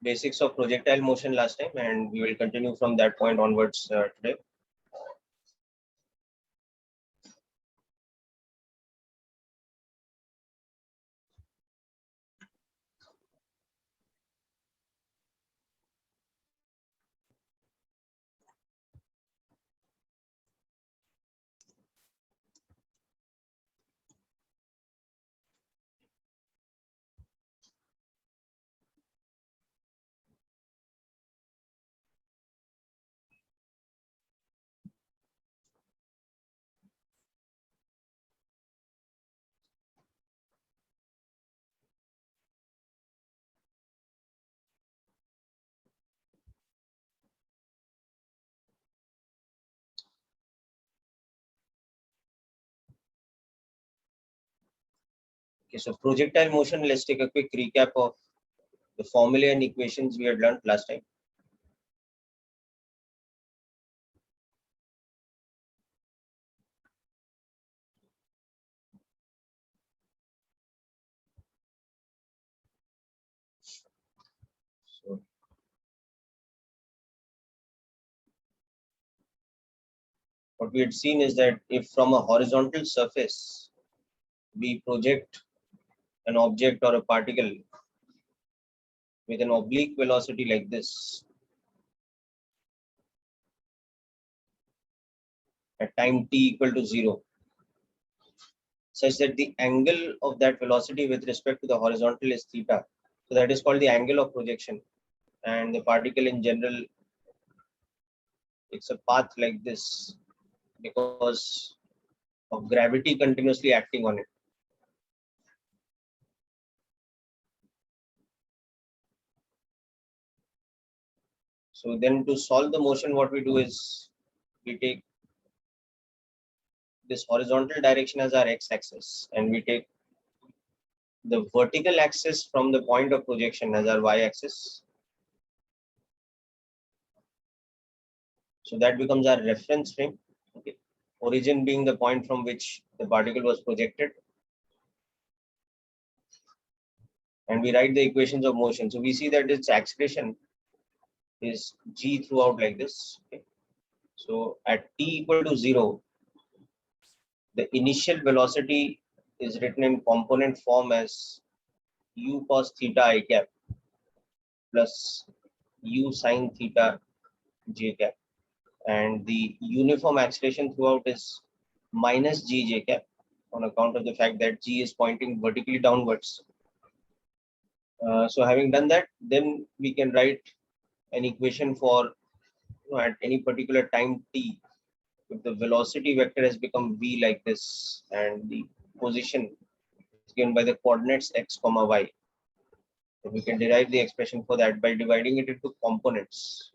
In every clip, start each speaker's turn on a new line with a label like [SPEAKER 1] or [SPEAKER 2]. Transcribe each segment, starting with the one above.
[SPEAKER 1] basics of projectile motion last time, and we will continue from that point onwards today. Okay, so projectile motion, let's take a quick recap of the formulae and equations we had learned last time. So, what we had seen is that if from a horizontal surface we project an object or a particle with an oblique velocity like this at time t equal to 0, such that the angle of that velocity with respect to the horizontal is theta. So that is called the angle of projection. And the particle in general, it's a path like this because of gravity continuously acting on it. So then to solve the motion, what we do is we take this horizontal direction as our x-axis, and we take the vertical axis from the point of projection as our y-axis. So that becomes our reference frame. Okay. Origin being the point from which the particle was projected. And we write the equations of motion. So we see that its acceleration is g throughout like this. Okay. So at t equal to 0, the initial velocity is written in component form as u cos theta I cap plus u sin theta j cap. And the uniform acceleration throughout is minus g j cap on account of the fact that g is pointing vertically downwards. So having done that, then we can write an equation for at any particular time t, if the velocity vector has become v like this and the position is given by the coordinates x comma y. So we can derive the expression for that by dividing it into components.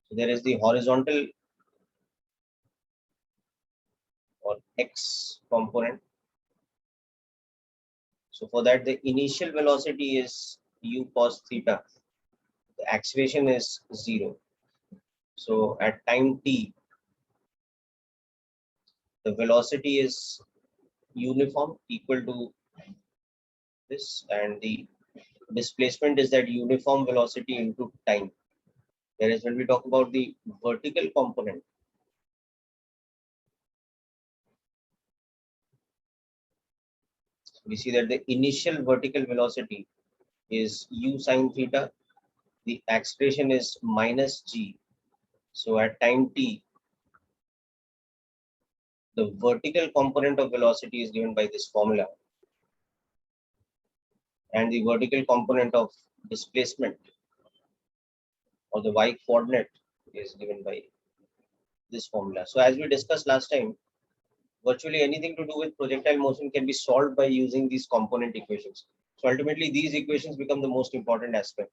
[SPEAKER 1] So there is the horizontal or x component. So for that, the initial velocity is u cos theta. The acceleration is 0. So at time t, the velocity is uniform equal to this, and the displacement is that uniform velocity into time. Whereas when we talk about the vertical component, we see that the initial vertical velocity is u sin theta. The acceleration is minus g. So at time t, the vertical component of velocity is given by this formula. And the vertical component of displacement or the y coordinate is given by this formula. So as we discussed last time, virtually anything to do with projectile motion can be solved by using these component equations. So ultimately, these equations become the most important aspect.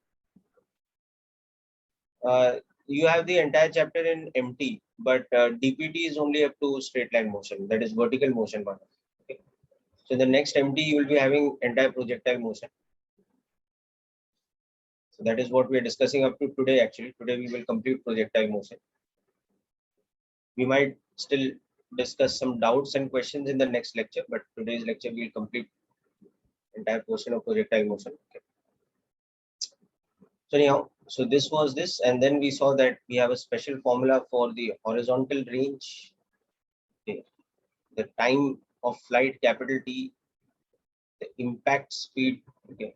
[SPEAKER 1] You have the entire chapter in MT, but DPT is only up to straight line motion, that is vertical motion. Okay. So in the next MT, you will be having entire projectile motion. So that is what we are discussing up to today. Actually, today we will complete projectile motion. We might still discuss some doubts and questions in the next lecture, but today's lecture will complete entire portion of projectile motion. Okay. So anyhow, so this was this, and then we saw that we have a special formula for the horizontal range, okay, the time of flight capital T, the impact speed, okay,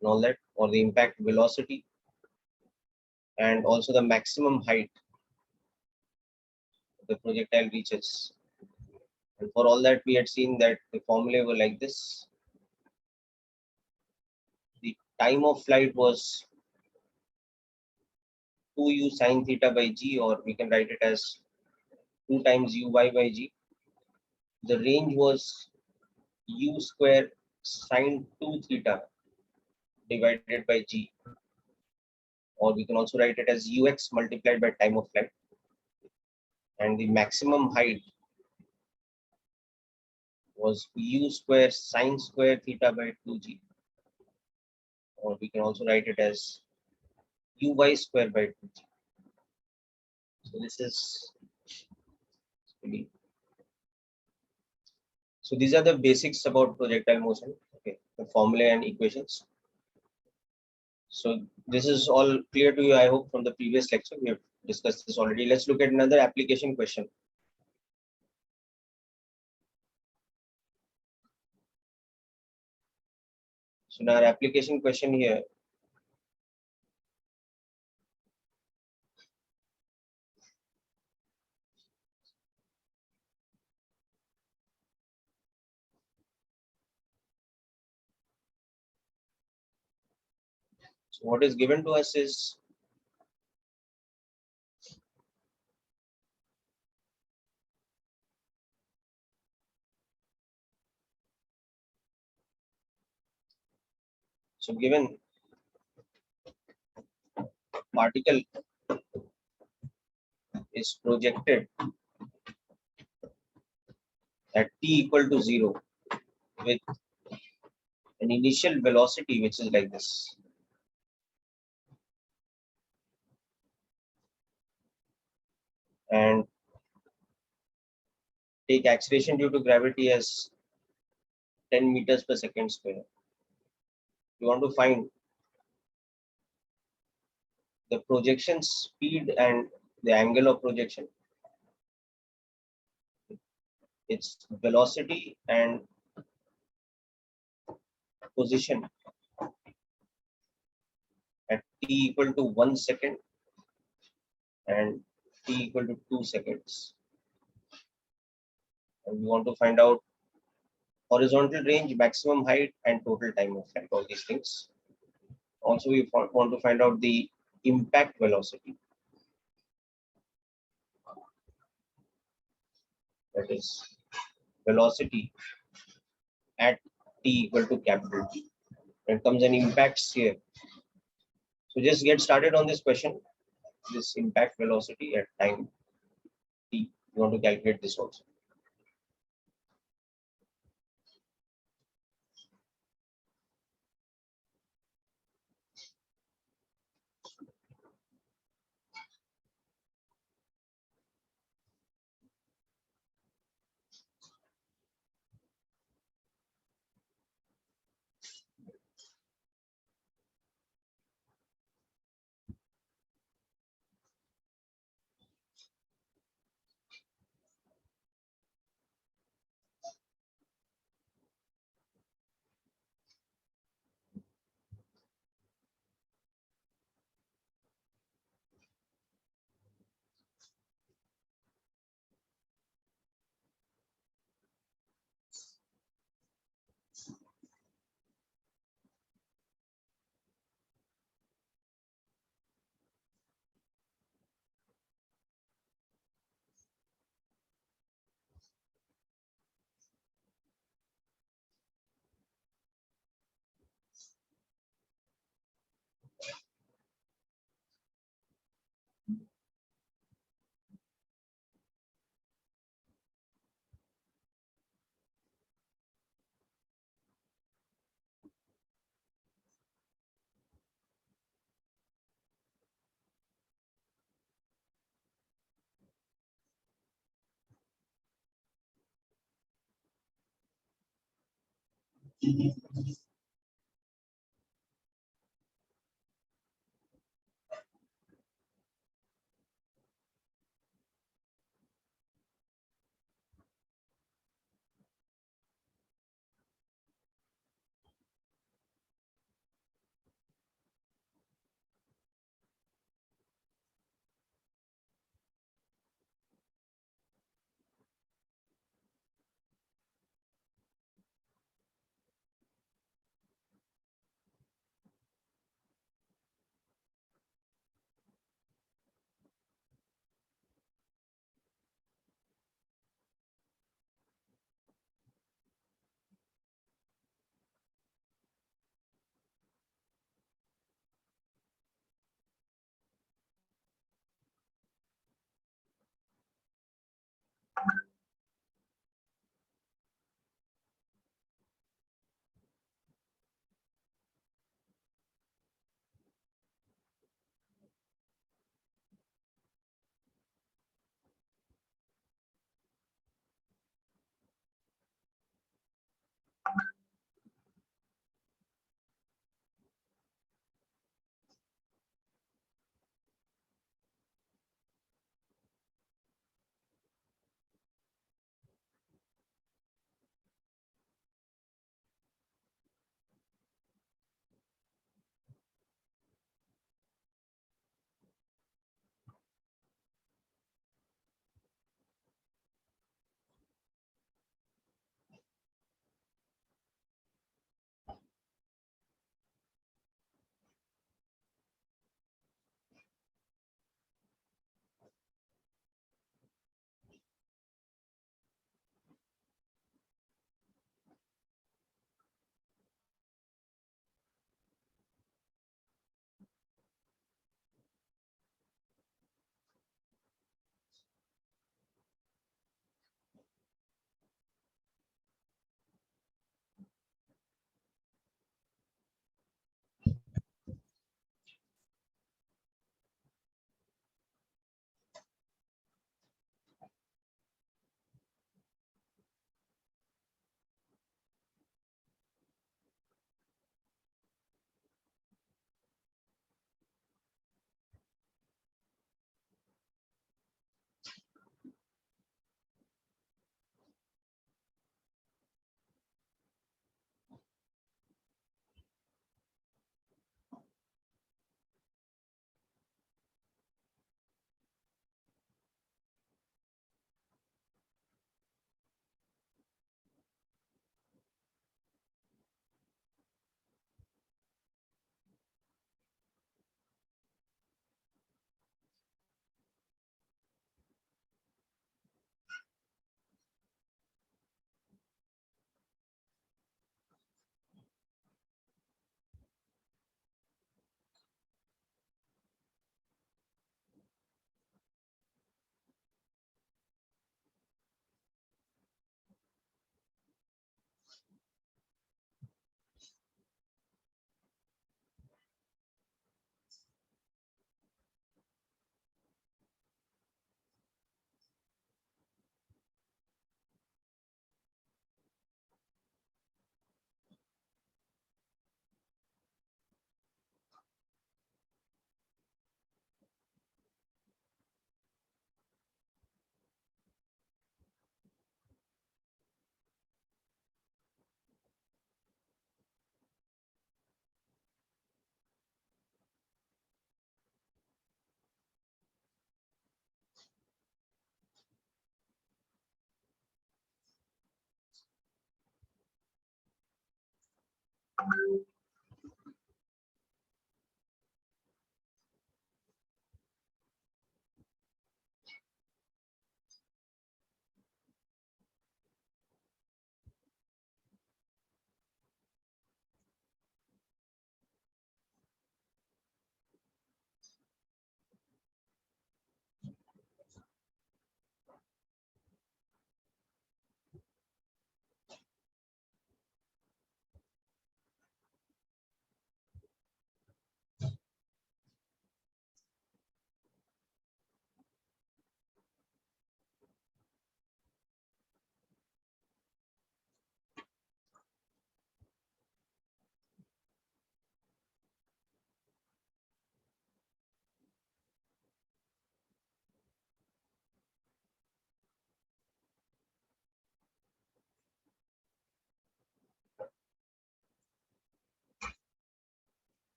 [SPEAKER 1] and all that, or the impact velocity, and also the maximum height the projectile reaches. And for all that, we had seen that the formulae were like this. The time of flight was 2u sine theta by g, or we can write it as 2 times uy by g. The range was u square sine 2 theta divided by g, or we can also write it as ux multiplied by time of flight. And the maximum height was u square sine square theta by 2g, or we can also write it as uy square by 2g. So this is really, so these are the basics about projectile motion, okay, the formulae and equations. So this is all clear to you, I hope, from the previous lecture. We have discussed this already. Let's look at another application question. So in our application question here, so what is given to us is so given particle is projected at t equal to 0 with an initial velocity which is like this. And take acceleration due to gravity as 10 meters per second square. You want to find the projection speed and the angle of projection, its velocity and position at t equal to 1 second and t equal to 2 seconds. And we want to find out horizontal range, maximum height, and total time of flight, all these things. Also, we want to find out the impact velocity, that is velocity at t equal to capital T. Then comes an impact sphere. So just get started on this question, this impact velocity at time t. You want to calculate this also.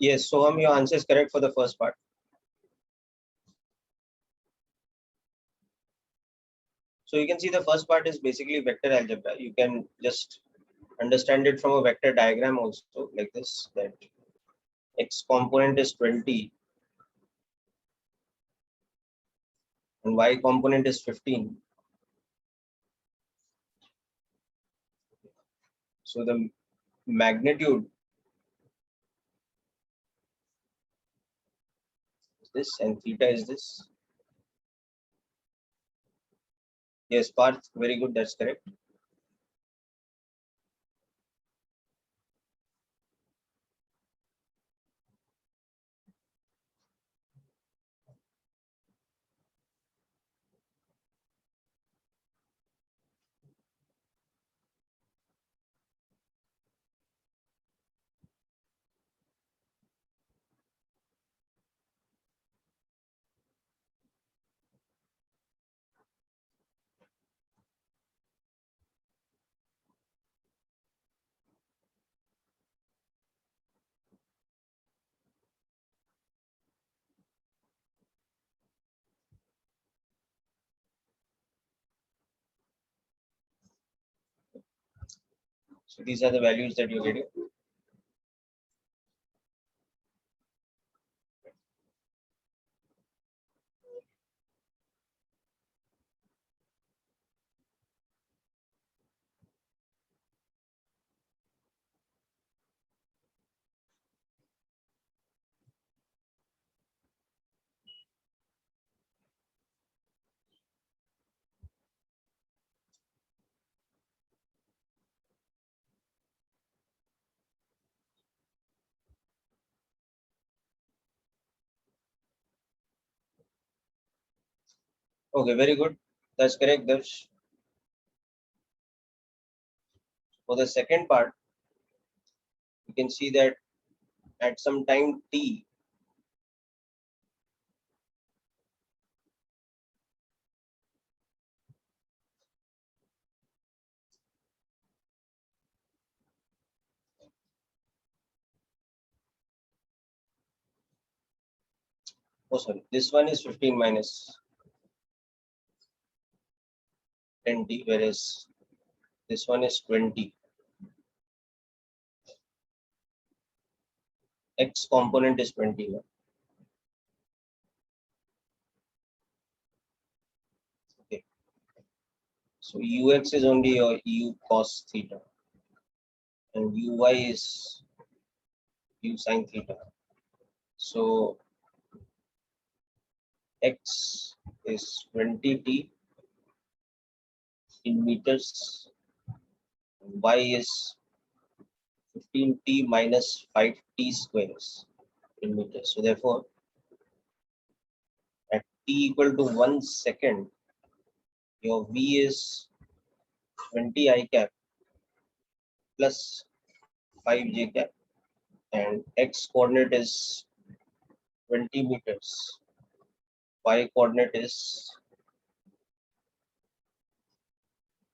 [SPEAKER 1] Yes, Soham, your answer is correct for the first part. So you can see the first part is basically vector algebra. You can just understand it from a vector diagram also, like this, that x component is 20 and y component is 15. So the magnitude is this and theta is this. Yes, Parth, very good, that's correct. So these are the values that you're getting. Okay, very good. That's correct, Darsh. For the second part, you can see that at some time t, oh sorry, this one is 15 minus 10t, whereas this one is 20. X component is 20. No? Okay. So ux is only your u cos theta, and uy is u sin theta. So x is 20t in meters, y is 15t minus 5t squares in meters. So therefore, at t equal to 1 second, your v is 20 I cap plus 5 j cap, and x coordinate is 20 meters, y coordinate is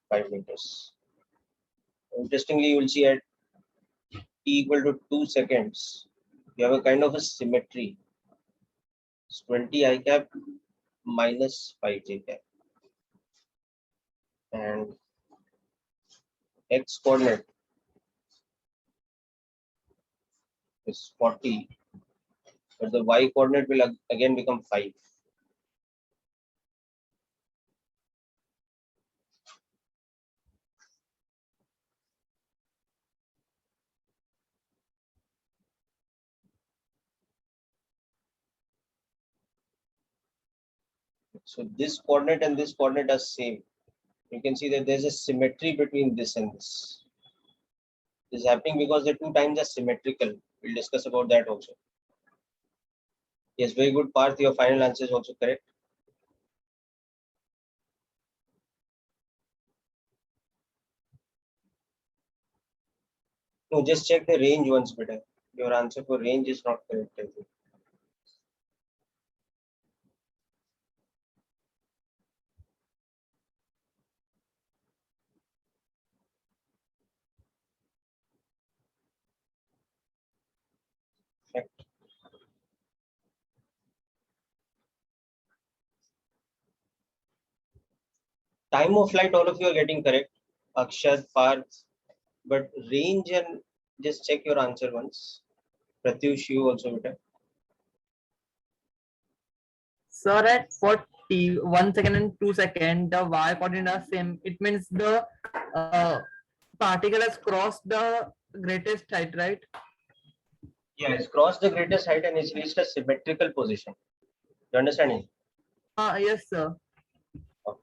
[SPEAKER 1] 5 meters. Interestingly, you will see at t equal to 2 seconds, you have a kind of a symmetry. It's 20 I cap minus 5 j cap, and x coordinate is 40, but the y coordinate will again become 5. So this coordinate and this coordinate are same. You can see that there's a symmetry between this and this. This is happening because the two times are symmetrical. We'll discuss about that also. Yes, very good, Parth. Your final answer is also correct. No, just check the range once better. Your answer for range is not correct, I think. Correct. Time of flight, all of you are getting correct. Akshat, Parth, but range and just check your answer once. Pratyush, you also better.
[SPEAKER 2] Sir, at 40, 1 second and 2 seconds, the y coordinate are same. It means the particle has crossed the greatest height, right?
[SPEAKER 1] Yeah, it's crossed the greatest height and it's reached a symmetrical position. You understand it?
[SPEAKER 2] Yes, sir.
[SPEAKER 1] Okay.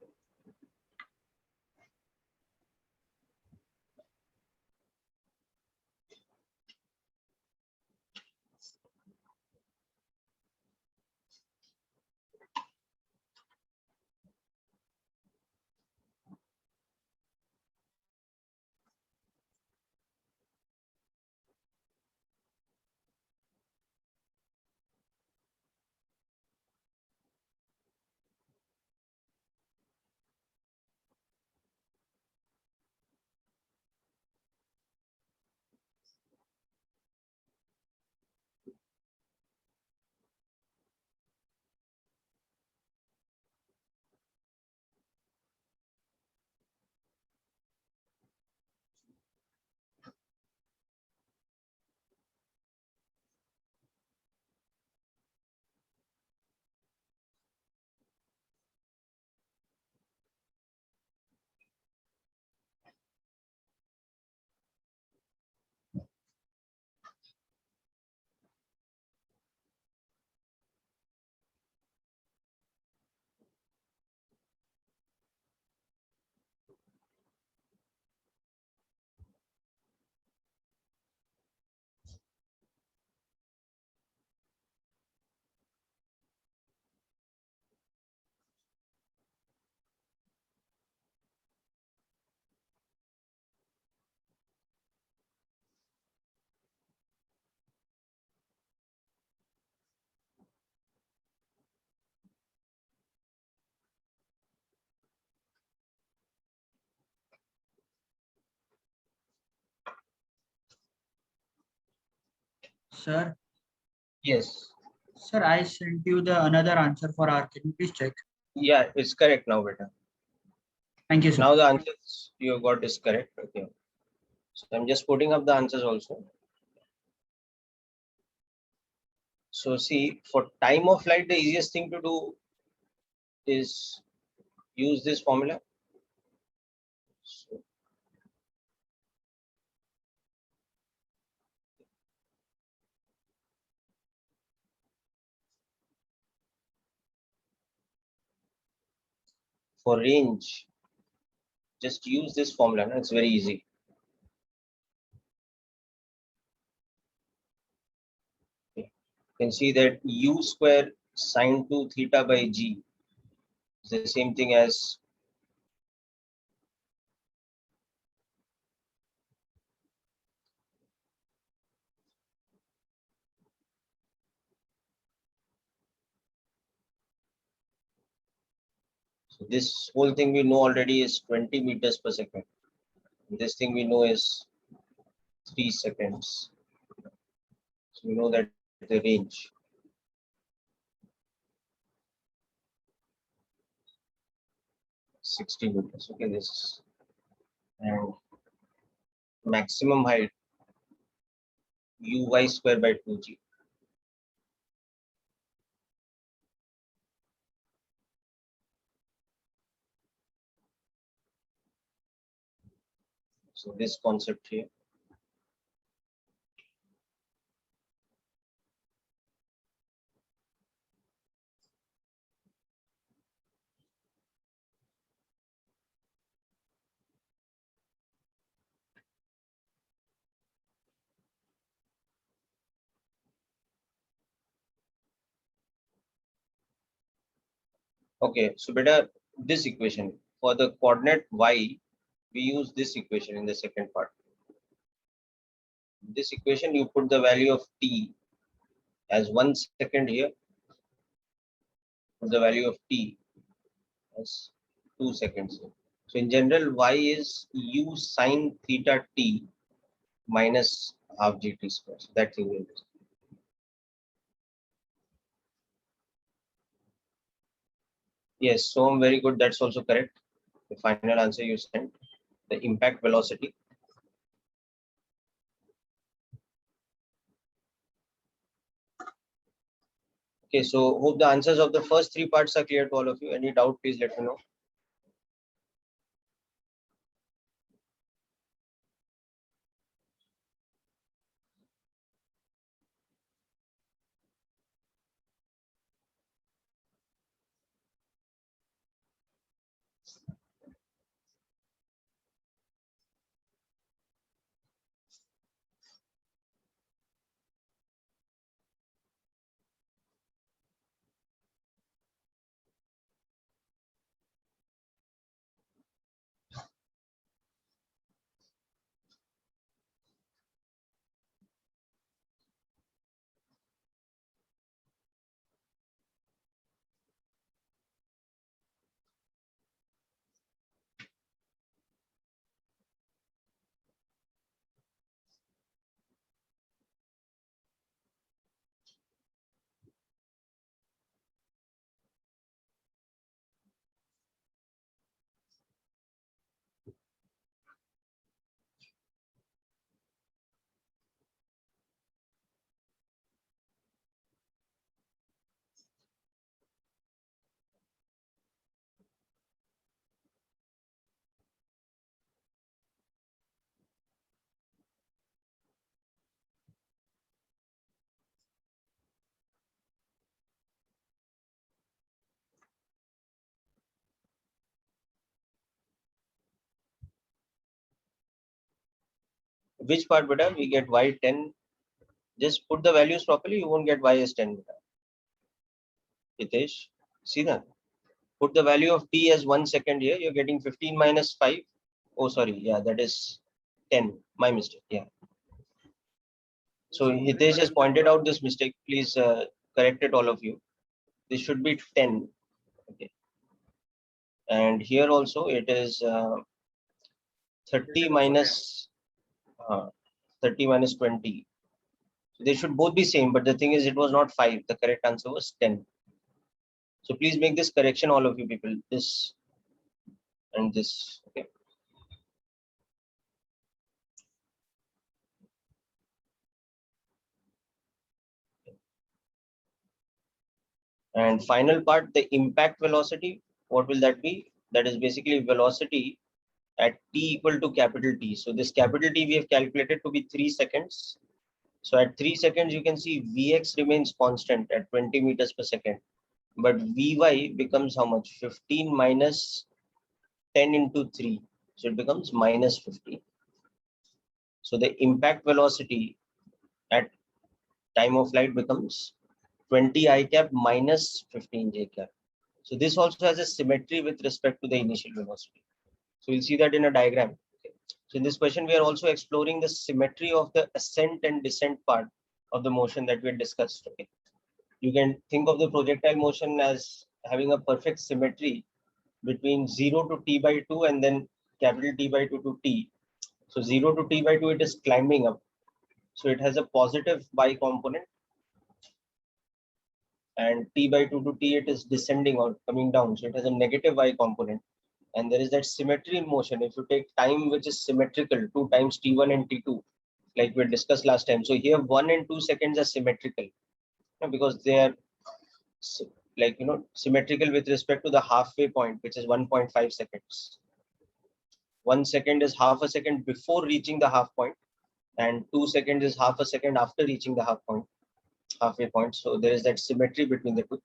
[SPEAKER 3] Sir,
[SPEAKER 1] Yes.
[SPEAKER 3] sir, I sent you the another answer for R. Can you please check?
[SPEAKER 1] Yeah, it's correct now, beta.
[SPEAKER 3] Thank you, sir.
[SPEAKER 1] Now the answers you got is correct. Okay. So I'm just putting up the answers also. So see, for time of flight, the easiest thing to do is use this formula. So, for range, just use this formula. It's very easy. Okay. You can see that u square sine 2 theta by g is the same thing as so this whole thing we know already is 20 meters per second. This thing we know is 3 seconds. So we know that the range 60 meters. Okay, this is and maximum height uy square by 2g. So this concept here. Okay, so better this equation for the coordinate y, we use this equation in the second part. This equation you put the value of t as 1 second here, put the value of t as 2 seconds here. So in general, y is u sine theta t minus half gt square. So that thing will be. Yes, so I'm very good. That's also correct. The final answer you sent, the impact velocity. Okay, so hope the answers of the first three parts are clear to all of you. Any doubt, please let me know. Which part, beta? We get y 10. Just put the values properly. You won't get y as 10, beta. Hitesh, see that? Put the value of t as 1 second here. You're getting 15 minus 5. Oh, sorry. Yeah, that is 10. My mistake. Yeah. So Hitesh has pointed out this mistake. Please correct it, all of you. This should be 10. Okay. And here also it is 30 minus 20. So they should both be same, but the thing is it was not 5. The correct answer was 10. So please make this correction, all of you people. This and this. Okay. And final part, the impact velocity. What will that be? That is basically velocity at t equal to capital T. So this capital T we have calculated to be 3 seconds. So at 3 seconds, you can see Vx remains constant at 20 meters per second. But Vy becomes how much? 15 minus 10 into 3. So it becomes minus 15. So the impact velocity at time of flight becomes 20 I cap minus 15 j cap. So this also has a symmetry with respect to the initial velocity. So we'll see that in a diagram. Okay. So in this question, we are also exploring the symmetry of the ascent and descent part of the motion that we had discussed. Okay. You can think of the projectile motion as having a perfect symmetry between 0 to t by 2 and then capital T by 2 to t. So 0 to t by 2, it is climbing up. So it has a positive y component, and t by 2 to t, it is descending or coming down. So it has a negative y component. And there is that symmetry in motion. If you take time which is symmetrical, 2 times t1 and t2, like we discussed last time. So here 1 and 2 seconds are symmetrical, because they are symmetrical with respect to the halfway point, which is 1.5 seconds. 1 second is half a second before reaching the half point, and 2 seconds is half a second after reaching the halfway point. So there is that symmetry between the two.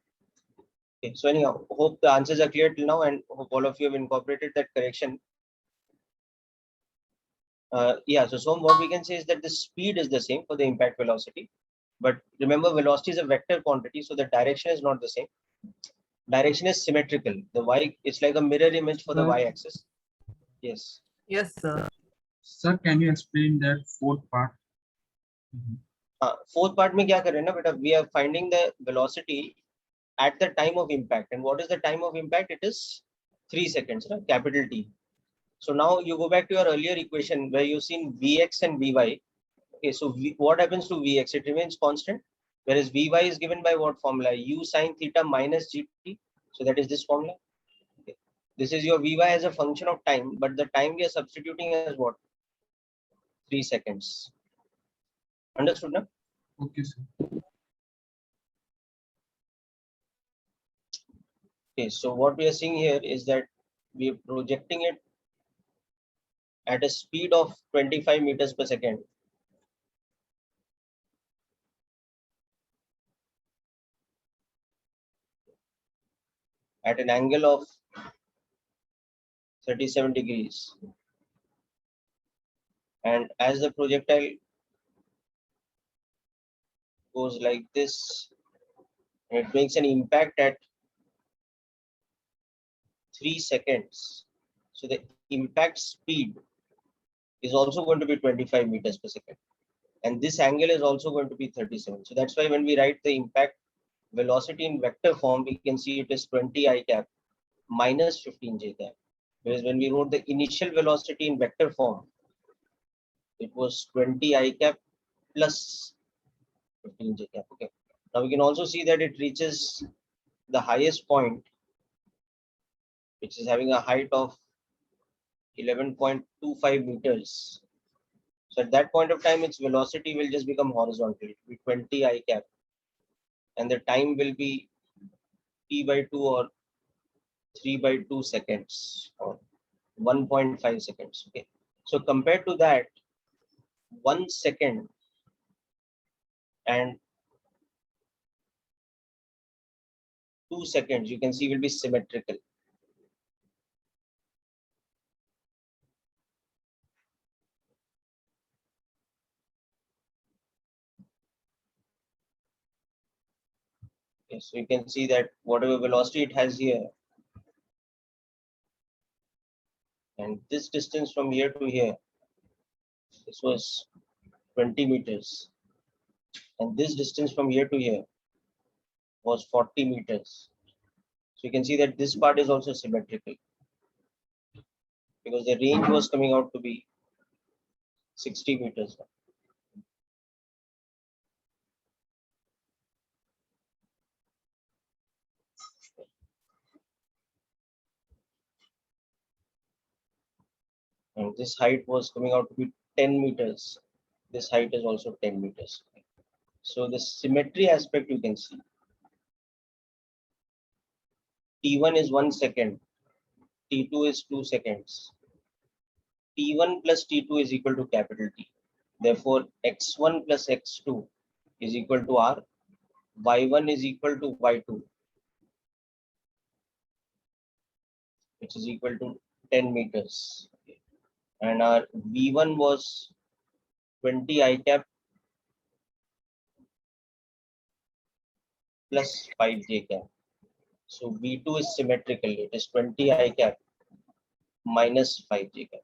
[SPEAKER 1] Okay, so anyhow, hope the answers are clear till now, and hope all of you have incorporated that correction. Yeah, so what we can say is that the speed is the same for the impact velocity, but remember velocity is a vector quantity, so the direction is not the same. Direction is symmetrical. The y, it's like a mirror image for the y-axis. Yes.
[SPEAKER 2] Yes, sir.
[SPEAKER 3] Sir, can you explain that fourth part?
[SPEAKER 1] Fourth part में क्या कर रहे हैं ना बेटा? We are finding the velocity at the time of impact, and what is the time of impact? It is 3 seconds, right? Capital T. So now you go back to your earlier equation where you've seen Vx and Vy. Okay, so what happens to Vx? It remains constant, whereas Vy is given by what formula? U sine theta minus gt. So that is this formula. This is your Vy as a function of time, but the time we are substituting as what? 3 seconds. Understood now?
[SPEAKER 3] Okay, sir.
[SPEAKER 1] Okay, so what we are seeing here is that we are projecting it at a speed of 25 meters per second. At an angle of 37 degrees. And as the projectile goes like this, it makes an impact at 3 seconds. So the impact speed is also going to be 25 meters per second. And this angle is also going to be 37. So that's why when we write the impact velocity in vector form, we can see it is 20 I cap minus 15 j cap. Whereas when we wrote the initial velocity in vector form, it was 20 I cap plus 15 j cap. Okay. Now we can also see that it reaches the highest point, which is having a height of 11.25 meters. So at that point of time, its velocity will just become horizontal. It will be 20 I cap, and the time will be t by 2 or 3 by 2 seconds or 1.5 seconds. Okay. So compared to that, 1 second and 2 seconds, you can see will be symmetrical. Okay, so you can see that whatever velocity it has here, and this distance from here to here, this was 20 meters, and this distance from here to here was 40 meters. So you can see that this part is also symmetrical because the range was coming out to be 60 meters. And this height was coming out to be 10 meters. This height is also 10 meters. So the symmetry aspect you can see. T1 is 1 second, T2 is 2 seconds. T1 plus T2 is equal to capital T. Therefore, X1 plus X2 is equal to R. Y1 is equal to Y2, which is equal to 10 meters. And our V1 was 20 I cap plus 5 J cap. So V2 is symmetrical. It is 20 I cap minus 5 J cap.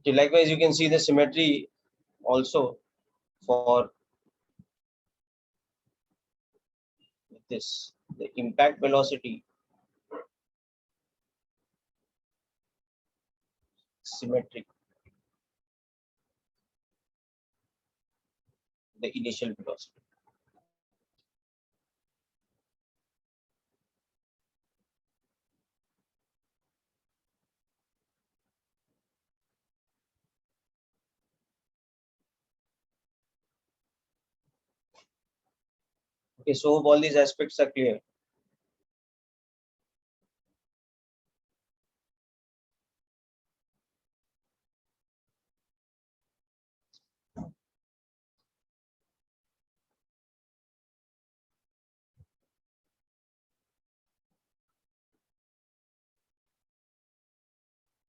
[SPEAKER 1] Okay, likewise, you can see the symmetry also for this. The impact velocity symmetric. The initial velocity. Okay, so hope all these aspects are clear.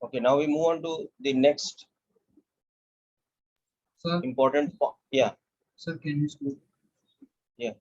[SPEAKER 1] Okay, now we move on to the next
[SPEAKER 3] Sir,
[SPEAKER 1] important point. Yeah,
[SPEAKER 3] sir, can you speak?
[SPEAKER 1] yeah.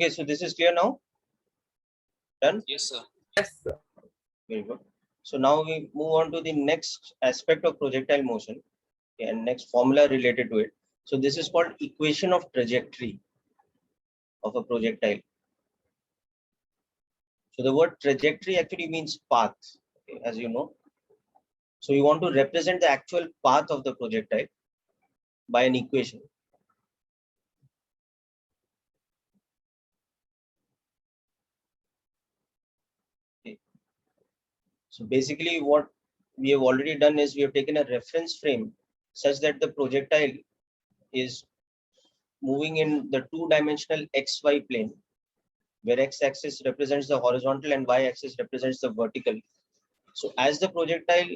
[SPEAKER 1] Okay, so this is clear now? Done?
[SPEAKER 4] Yes, sir.
[SPEAKER 2] Yes, sir.
[SPEAKER 1] Very good. So now we move on to the next aspect of projectile motion, and next formula related to it. So this is called equation of trajectory of a projectile. So the word trajectory actually means path, okay, as you know. So you want to represent the actual path of the projectile by an equation. Okay. So basically what we have already done is we have taken a reference frame such that the projectile is moving in the two-dimensional XY plane, where x-axis represents the horizontal and y-axis represents the vertical. So as the projectile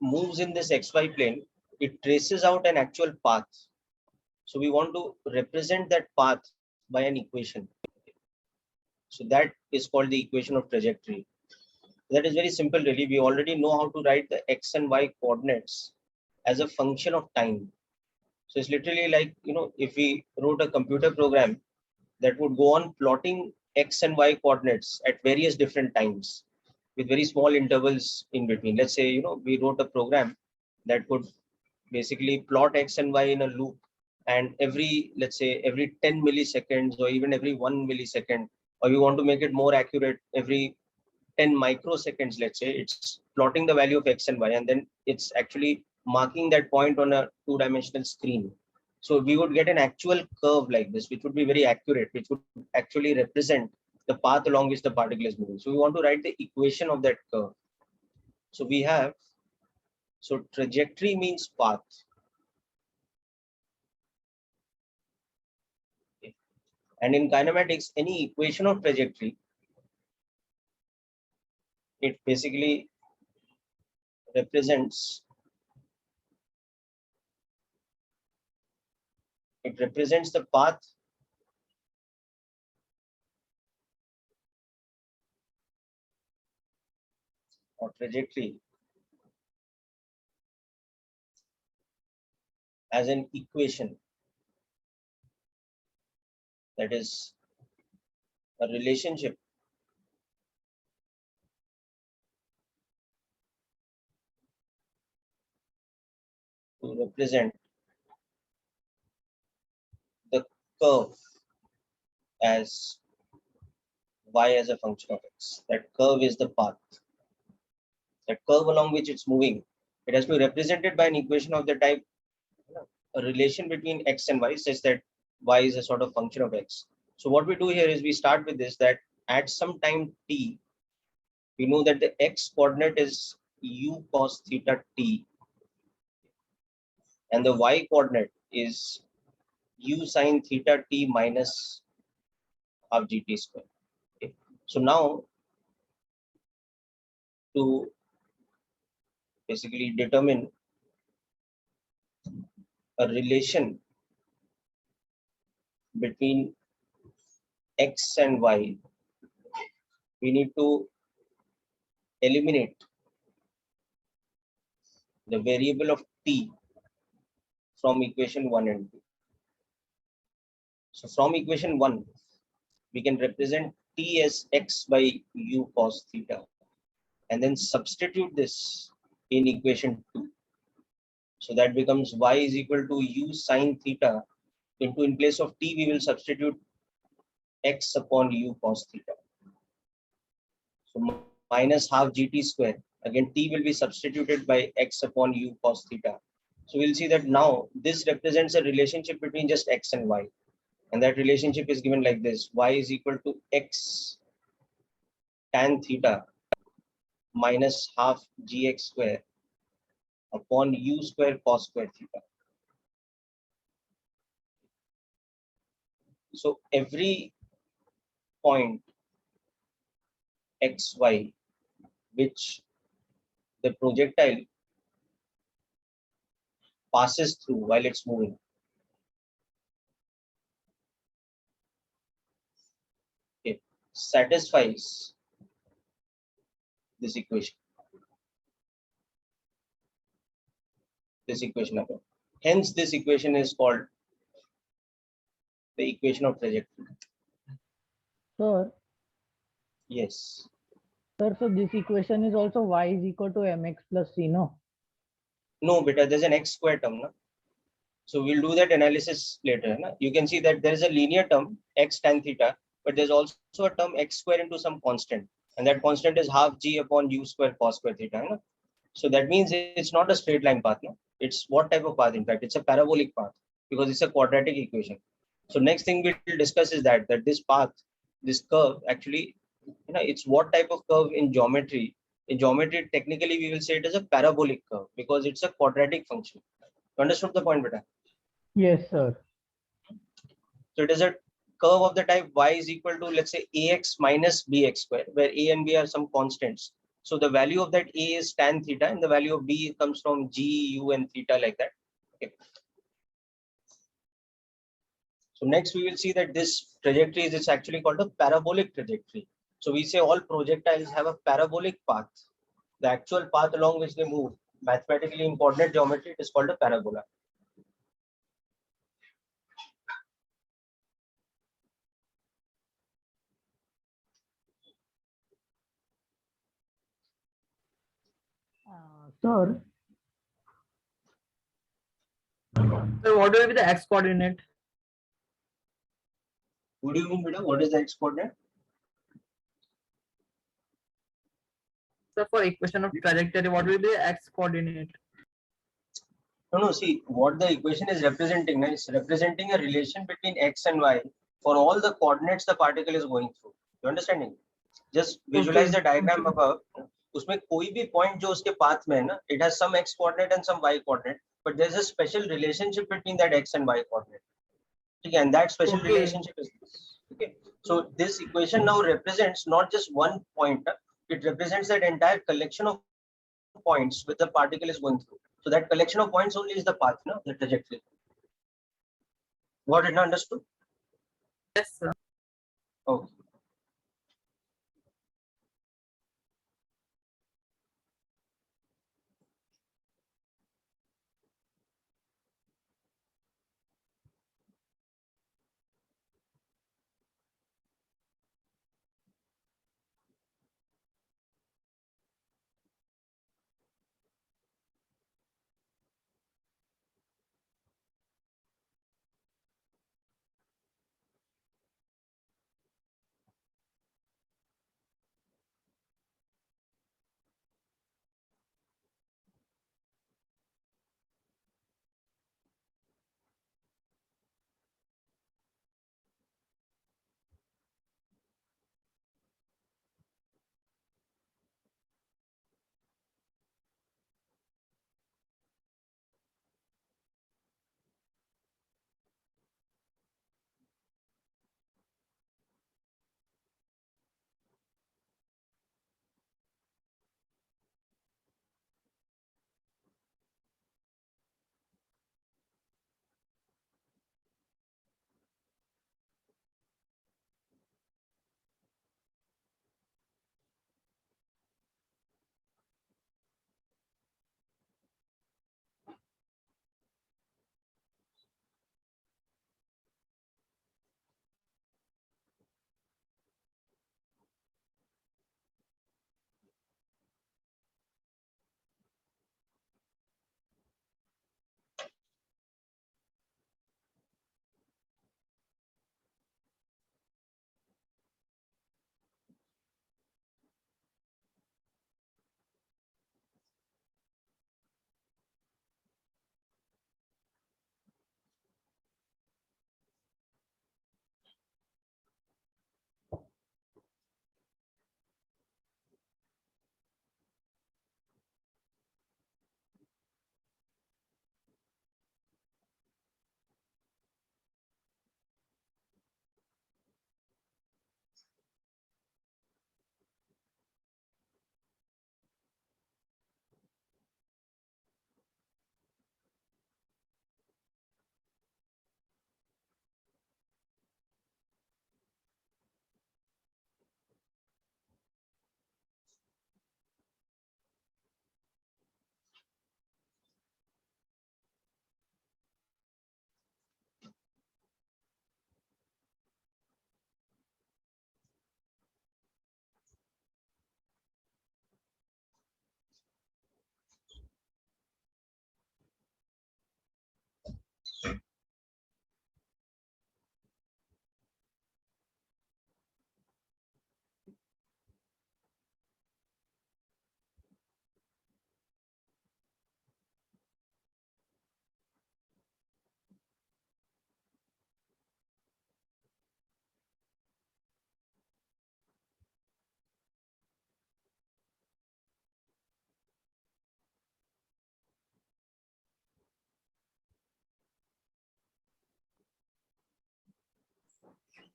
[SPEAKER 1] moves in this XY plane, it traces out an actual path. So we want to represent that path by an equation. So that is called the equation of trajectory. That is very simple really. We already know how to write the x and y coordinates as a function of time. So it's literally like, if we wrote a computer program that would go on plotting x and y coordinates at various different times with very small intervals in between. Let's say, we wrote a program that could basically plot x and y in a loop, and let's say every 10 milliseconds or even every 1 millisecond, or we want to make it more accurate, every 10 microseconds, let's say, it's plotting the value of x and y, and then it's actually marking that point on a two-dimensional screen. So we would get an actual curve like this, which would be very accurate, which would actually represent the path along which the particle is moving. So we want to write the equation of that curve. So we have, so trajectory means path. Okay. And in kinematics, any equation of trajectory, it basically represents the path or trajectory as an equation, that is a relationship to represent the curve as y as a function of x. That curve is the path. That curve along which it's moving, it has to be represented by an equation of the type, a relation between x and y such that y is a sort of function of x. So what we do here is we start with this, that at some time t, we know that the x coordinate is u cos theta t, and the y coordinate is u sin theta t minus half gt square. Okay. So now to basically determine a relation between x and y, we need to eliminate the variable of t from equation 1 and 2. So from equation 1, we can represent t as x by u cos theta, and then substitute this in equation 2. So that becomes y is equal to u sin theta into, in place of t, we will substitute x upon u cos theta. So minus half gt square. Again, t will be substituted by x upon u cos theta. So we'll see that now this represents a relationship between just x and y. And that relationship is given like this: y is equal to x tan theta minus half gx square upon u square cos square theta. So every point xy which the projectile passes through while it's moving, it satisfies this equation. Above. Hence, this equation is called the equation of trajectory.
[SPEAKER 4] Sir,
[SPEAKER 1] Yes.
[SPEAKER 4] sir, so this equation is also y is equal to mx plus c, no?
[SPEAKER 1] No, beta, there's an x square term. No? So we'll do that analysis later. No? You can see that there is a linear term, x tan theta, but there's also a term x square into some constant. And that constant is half g upon u square cos square theta. No? So that means it's not a straight line path. No? It's what type of path? In fact, it's a parabolic path because it's a quadratic equation. So next thing we'll discuss is that this path, this curve, actually, it's what type of curve in geometry. In geometry, technically, we will say it is a parabolic curve because it's a quadratic function. You understood the point, beta?
[SPEAKER 4] Yes, sir.
[SPEAKER 1] So it is a curve of the type y is equal to, let's say, ax minus bx square, where a and b are some constants. So the value of that a is tan theta, and the value of b comes from g, u, and theta, like that. Okay. So next we will see that this trajectory is actually called a parabolic trajectory. So we say all projectiles have a parabolic path. The actual path along which they move, mathematically in coordinate geometry, it is called a parabola.
[SPEAKER 4] Sir,
[SPEAKER 2] So what will be the x coordinate?
[SPEAKER 1] What do you mean, beta? What is the x coordinate?
[SPEAKER 2] So for equation of trajectory, what will be the x coordinate?
[SPEAKER 1] No, see, what the equation is representing is representing a relation between x and y for all the coordinates the particle is going through. You understanding? Just visualize the diagram above. उसमें कोई भी point जो उसके path में है ना, it has some x coordinate and some y coordinate, but there's a special relationship between that x and y coordinate. Okay, and that special relationship is this. Okay, so this equation now represents not just one point, it represents that entire collection of points which the particle is going through. So that collection of points only is the path, no, the trajectory. What did not understood?
[SPEAKER 2] Yes, sir.
[SPEAKER 1] Okay.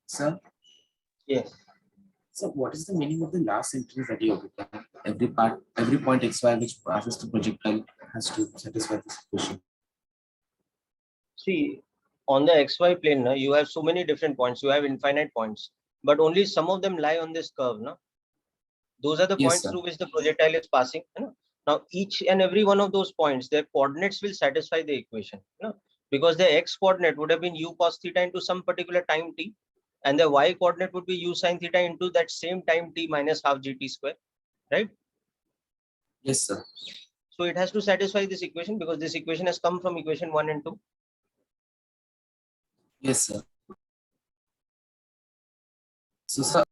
[SPEAKER 5] Sir,
[SPEAKER 1] Yes.
[SPEAKER 5] so what is the meaning of the last sentence that you have written? Every point xy which passes the projectile has to satisfy this equation.
[SPEAKER 1] See, on the XY plane, na, you have so many different points. You have infinite points, but only some of them lie on this curve. Na? Those are the
[SPEAKER 5] Yes,
[SPEAKER 1] points
[SPEAKER 5] sir.
[SPEAKER 1] through which the projectile is passing. Na? Now, each and every one of those points, their coordinates will satisfy the equation. Na? Because the x coordinate would have been u cos theta into some particular time t, and the y coordinate would be u sin theta into that same time t minus half gt square, right?
[SPEAKER 5] Yes, sir.
[SPEAKER 1] So it has to satisfy this equation because this equation has come from equation 1 and 2.
[SPEAKER 5] Yes, sir. So, sir,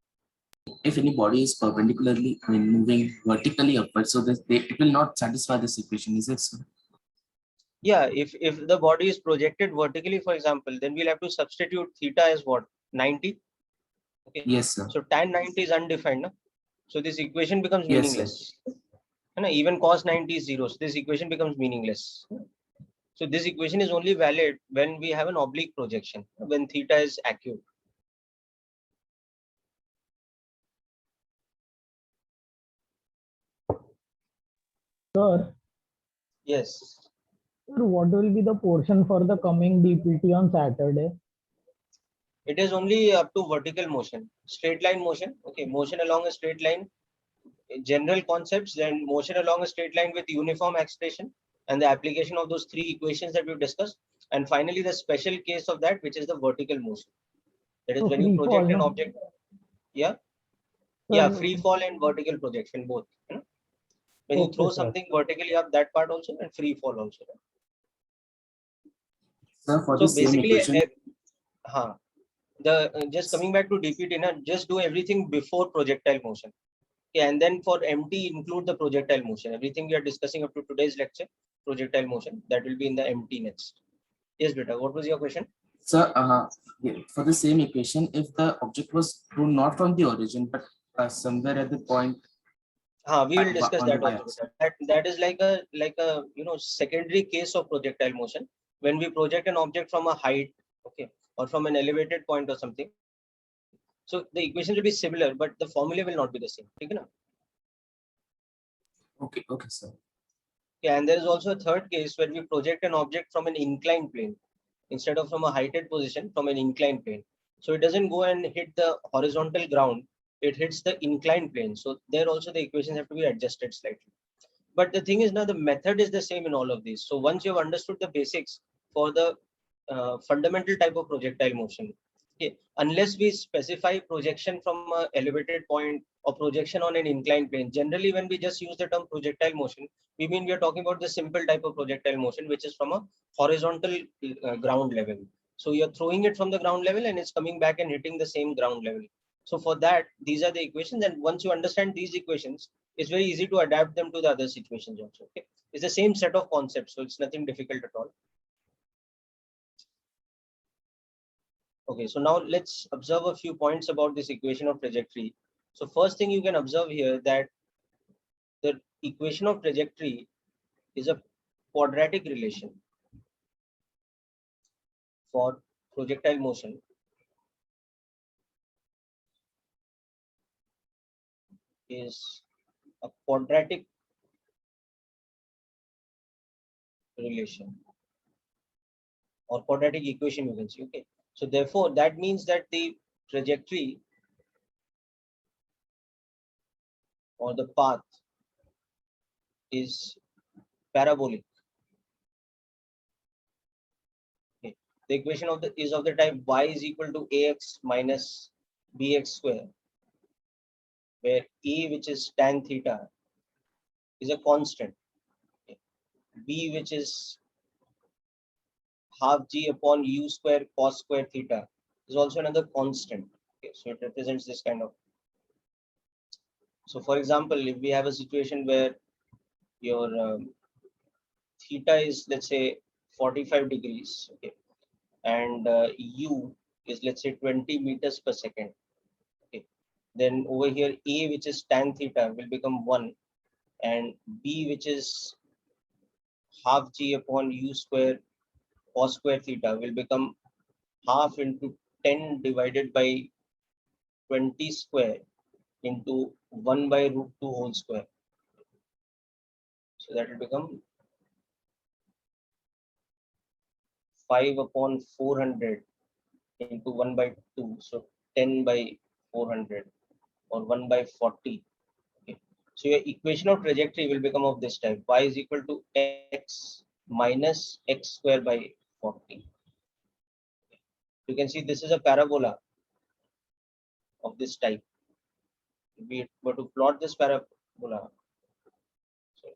[SPEAKER 5] if any body is perpendicularly, moving vertically upward, so that it will not satisfy this equation, is it, sir?
[SPEAKER 1] Yeah, if the body is projected vertically, for example, then we'll have to substitute theta as what? 90. Okay.
[SPEAKER 5] Yes, sir.
[SPEAKER 1] So tan 90 is undefined. No? So this equation becomes
[SPEAKER 5] Yes, sir.
[SPEAKER 1] meaningless. And even cos 90 is 0. So this equation becomes meaningless. So this equation is only valid when we have an oblique projection, when theta is acute.
[SPEAKER 4] Sir,
[SPEAKER 1] Yes.
[SPEAKER 4] sir, what will be the portion for the coming DPT on Saturday?
[SPEAKER 1] It is only up to vertical motion, straight line motion. Okay, motion along a straight line, general concepts, then motion along a straight line with uniform acceleration, and the application of those three equations that we've discussed. And finally, the special case of that, which is the vertical motion. That is
[SPEAKER 4] So
[SPEAKER 1] when you
[SPEAKER 4] free
[SPEAKER 1] project
[SPEAKER 4] fall,
[SPEAKER 1] an
[SPEAKER 4] no?
[SPEAKER 1] object. Yeah.
[SPEAKER 4] Sir,
[SPEAKER 1] Yeah, free fall and vertical projection both. When you
[SPEAKER 4] okay,
[SPEAKER 1] throw
[SPEAKER 4] sir.
[SPEAKER 1] something vertically up, that part also, and free fall also.
[SPEAKER 5] Sir, for
[SPEAKER 1] So
[SPEAKER 5] the same
[SPEAKER 1] basically,
[SPEAKER 5] equation,
[SPEAKER 1] just coming back to DPT, just do everything before projectile motion. Okay, and then for MT, include the projectile motion. Everything we are discussing up to today's lecture, projectile motion, that will be in the MT next. Yes, Beta, what was your question?
[SPEAKER 5] sir, for the same equation, if the object was thrown not from the origin, but somewhere at the point,
[SPEAKER 1] We will discuss
[SPEAKER 5] on the
[SPEAKER 1] that also.
[SPEAKER 5] y-axis.
[SPEAKER 1] That is like a secondary case of projectile motion. When we project an object from a height, okay, or from an elevated point or something. So the equation will be similar, but the formula will not be the same. Okay,
[SPEAKER 5] Okay, okay, sir.
[SPEAKER 1] okay, and there is also a third case where we project an object from an inclined plane instead of from a heighted position, from an inclined plane. So it doesn't go and hit the horizontal ground, it hits the inclined plane. So there also the equations have to be adjusted slightly. But the thing is now the method is the same in all of these. So once you have understood the basics for the fundamental type of projectile motion, okay, unless we specify projection from an elevated point or projection on an inclined plane, generally when we just use the term projectile motion, we mean we are talking about the simple type of projectile motion, which is from a horizontal ground level. So you're throwing it from the ground level and it's coming back and hitting the same ground level. So for that, these are the equations. And once you understand these equations, it's very easy to adapt them to the other situations also. Okay, it's the same set of concepts, so it's nothing difficult at all. Okay, so now let's observe a few points about this equation of trajectory. So first thing you can observe here that the equation of trajectory is a quadratic relation for projectile motion. Is a quadratic relation or quadratic equation, you can see. Okay, so therefore that means that the trajectory or the path is parabolic. Okay. The equation of the is of the type y is equal to ax minus bx square, where a, which is tan theta, is a constant. Okay. B, which is half g upon u square cos square theta, is also another constant. Okay. So it represents this kind of. So for example, if we have a situation where your theta is, let's say, 45 degrees, okay, and u is, let's say, 20 meters per second. Okay, then over here a, which is tan theta, will become 1, and b, which is half g upon u square cos square theta, will become half into 10 divided by 20 square into 1 by root 2 whole square. So that will become 5 upon 400 into 1 by 2. So 10 by 400 or 1 by 40. Okay. So your equation of trajectory will become of this type. Y is equal to x minus x square by 40. You can see this is a parabola of this type. If we were to plot this parabola, so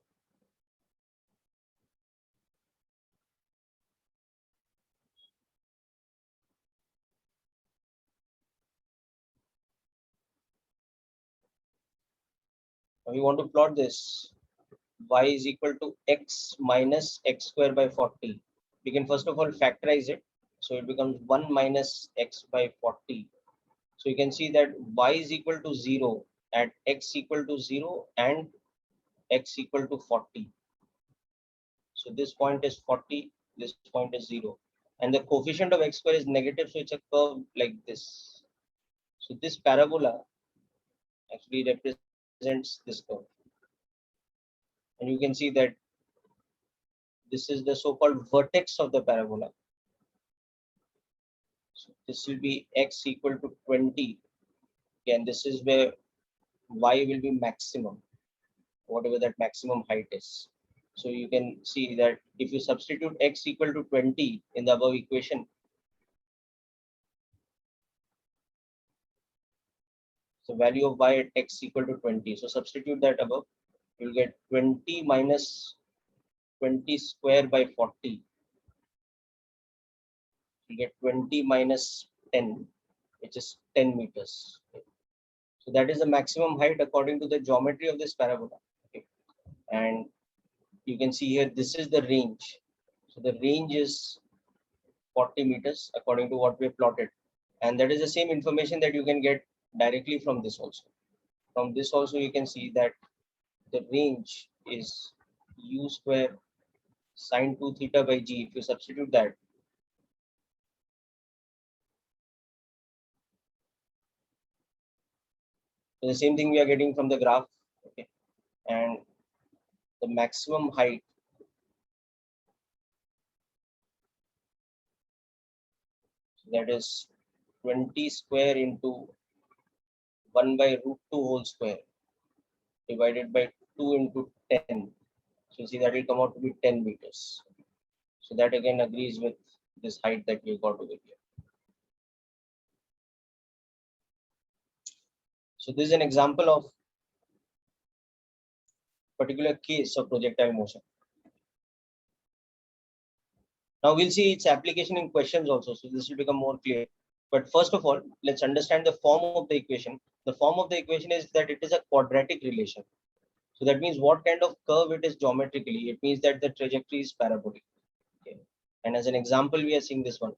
[SPEAKER 1] we want to plot this, y is equal to x minus x square by 40. We can first of all factorize it. So it becomes 1 minus x by 40. So you can see that y is equal to 0 at x equal to 0 and x equal to 40. So this point is 40, this point is 0. And the coefficient of x square is negative, so it's a curve like this. So this parabola actually represents this curve. And you can see that this is the so-called vertex of the parabola. So this will be x equal to 20. And this is where y will be maximum, whatever that maximum height is. So you can see that if you substitute x equal to 20 in the above equation, so value of y at x equal to 20. So substitute that above, you'll get 20 minus 20 square by 40. You get 20 minus 10, which is 10 meters. Okay. So that is the maximum height according to the geometry of this parabola. Okay. And you can see here, this is the range. So the range is 40 meters according to what we have plotted. And that is the same information that you can get directly from this also. From this also you can see that the range is u square sine 2 theta by g. If you substitute that, so the same thing we are getting from the graph. Okay. And the maximum height that is 20 square into 1 by root 2 whole square divided by 2 into 10. So you see that will come out to be 10 meters. So that again agrees with this height that we got over here. So this is an example of particular case of projectile motion. Now we'll see its application in questions also. So this will become more clear. But first of all, let's understand the form of the equation. The form of the equation is that it is a quadratic relation. So that means what kind of curve it is geometrically. It means that the trajectory is parabolic. Okay. And as an example, we are seeing this one.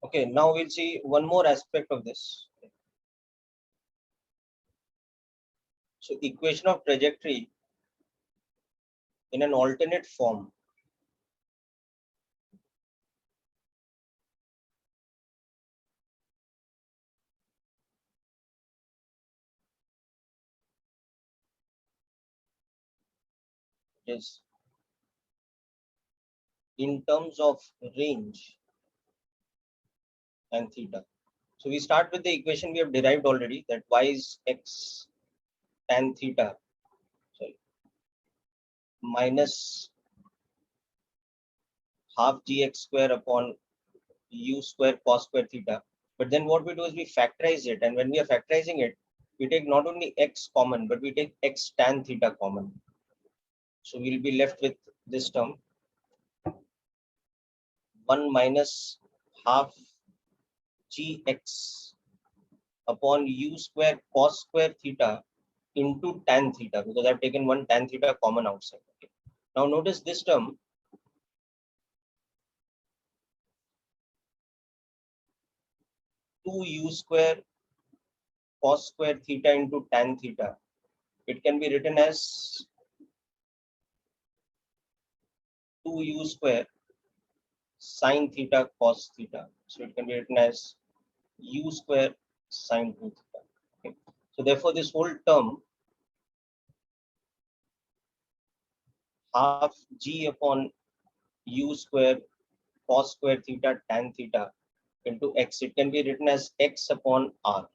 [SPEAKER 1] Okay, now we'll see one more aspect of this. So equation of trajectory in an alternate form. Is in terms of range and theta. So we start with the equation we have derived already, that y is x tan theta, sorry, minus half gx square upon u square cos square theta. But then what we do is we factorize it, and when we are factorizing it, we take not only x common, but we take x tan theta common. So we'll be left with this term 1 minus half gx upon u square cos square theta into tan theta, because I've taken one tan theta common outside. Okay. Now notice this term 2u square cos square theta into tan theta. It can be written as 2u square sin theta cos theta. So it can be written as u square sin 2 theta. Okay. So therefore, this whole term half g upon u square cos square theta tan theta into x, it can be written as x upon r,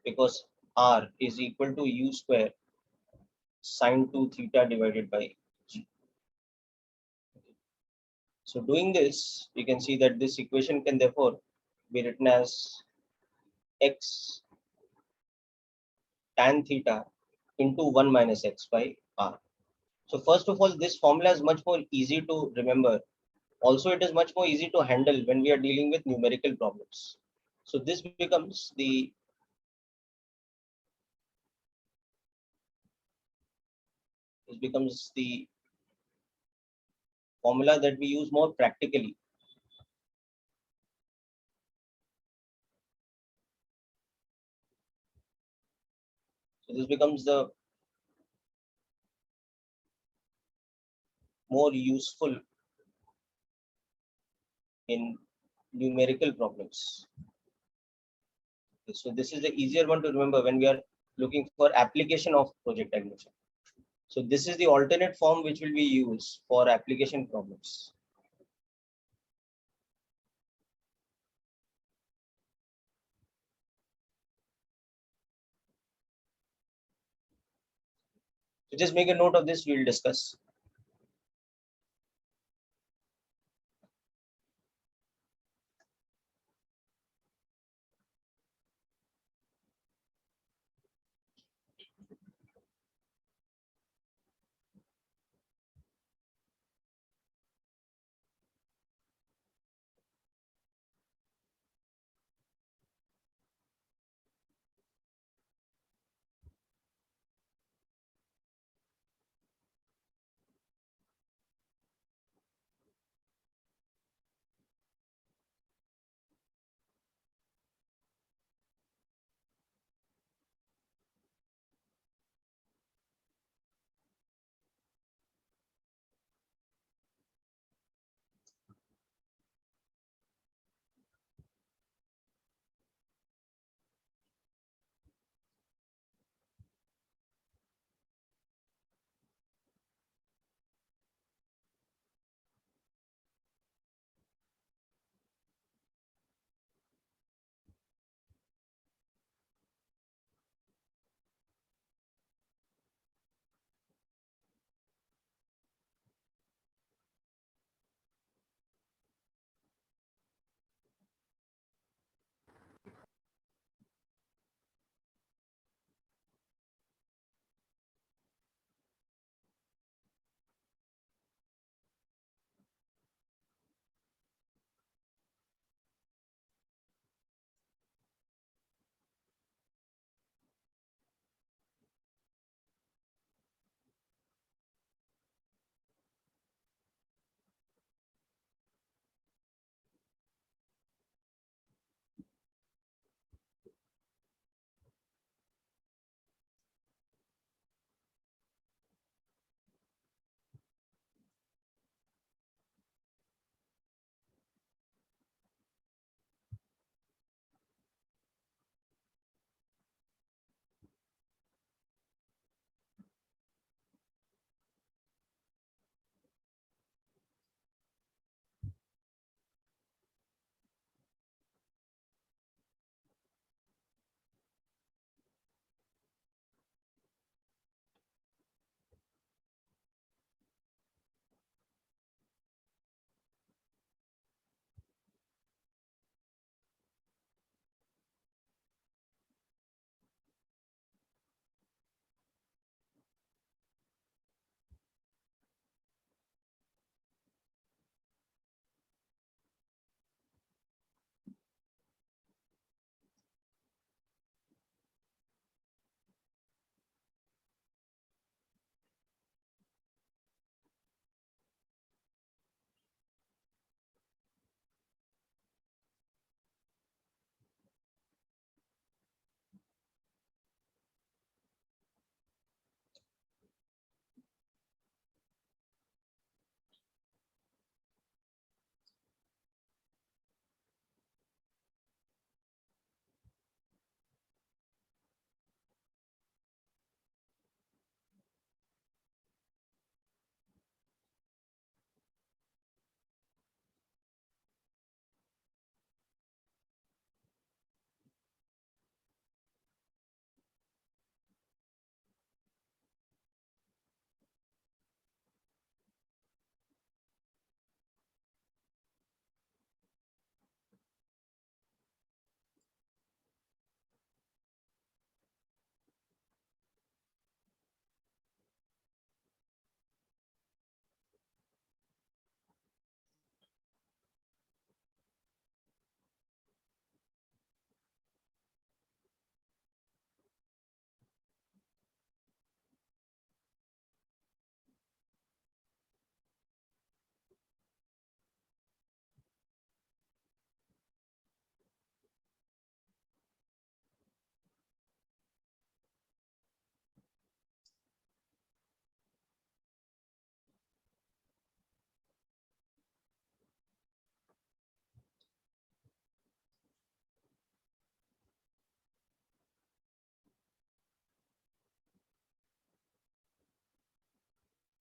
[SPEAKER 1] because r is equal to u square sin 2 theta divided by g. So doing this, we can see that this equation can therefore be written as x tan theta into 1 minus x by r. So first of all, this formula is much more easy to remember. Also, it is much more easy to handle when we are dealing with numerical problems. So this becomes the formula that we use more practically. So this becomes the more useful in numerical problems. So this is the easier one to remember when we are looking for application of projectile motion. So this is the alternate form which will be used for application problems. So just make a note of this, we will discuss.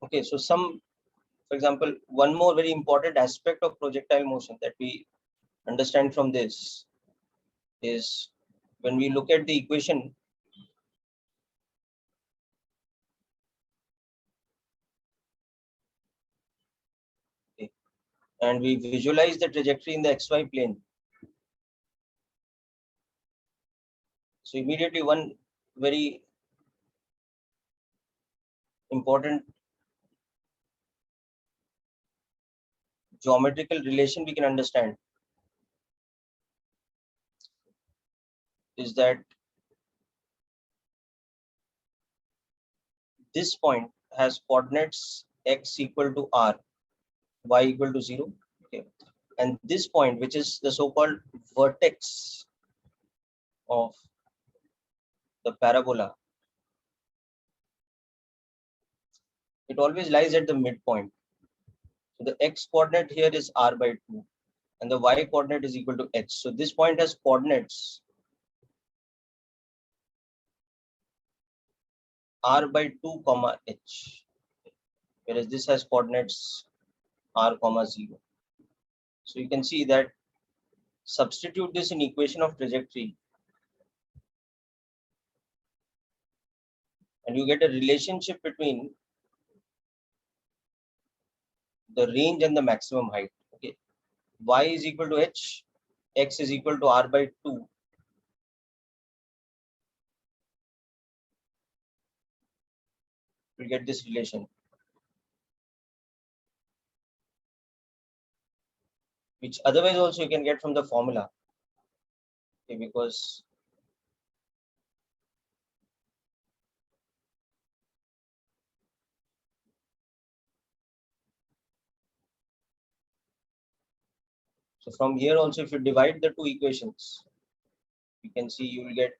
[SPEAKER 1] Okay, so for example, one more very important aspect of projectile motion that we understand from this is when we look at the equation, okay, and we visualize the trajectory in the xy plane. So immediately one very important geometrical relation we can understand is that this point has coordinates x equal to r, y equal to 0. Okay. And this point, which is the so-called vertex of the parabola, it always lies at the midpoint. So the x coordinate here is r by 2 and the y coordinate is equal to h. So this point has coordinates r by 2 comma h, whereas this has coordinates r comma 0. So you can see that substitute this in equation of trajectory and you get a relationship between the range and the maximum height. Okay, y is equal to h, x is equal to r by 2. We get this relation, which otherwise also you can get from the formula. Okay, because so from here also, if you divide the two equations, you can see you will get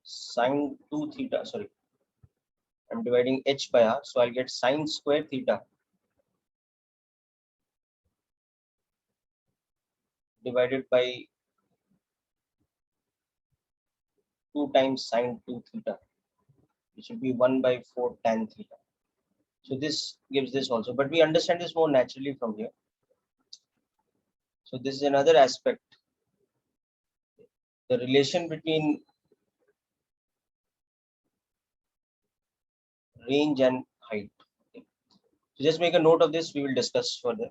[SPEAKER 1] sine 2 theta. Sorry, I'm dividing h by r, so I'll get sine square theta divided by 2 times sine 2 theta, which will be 1 by 4 tan theta. So this gives this also, but we understand this more naturally from here. So this is another aspect, the relation between range and height. Okay. So just make a note of this, we will discuss further.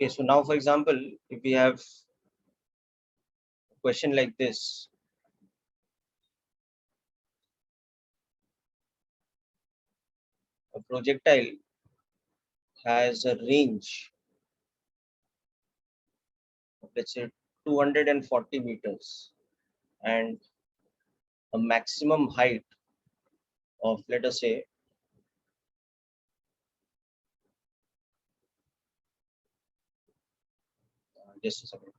[SPEAKER 1] Okay, so now, for example, if we have a question like this, a projectile has a range of, let's say, 240 meters and a maximum height of, let us say, just a second.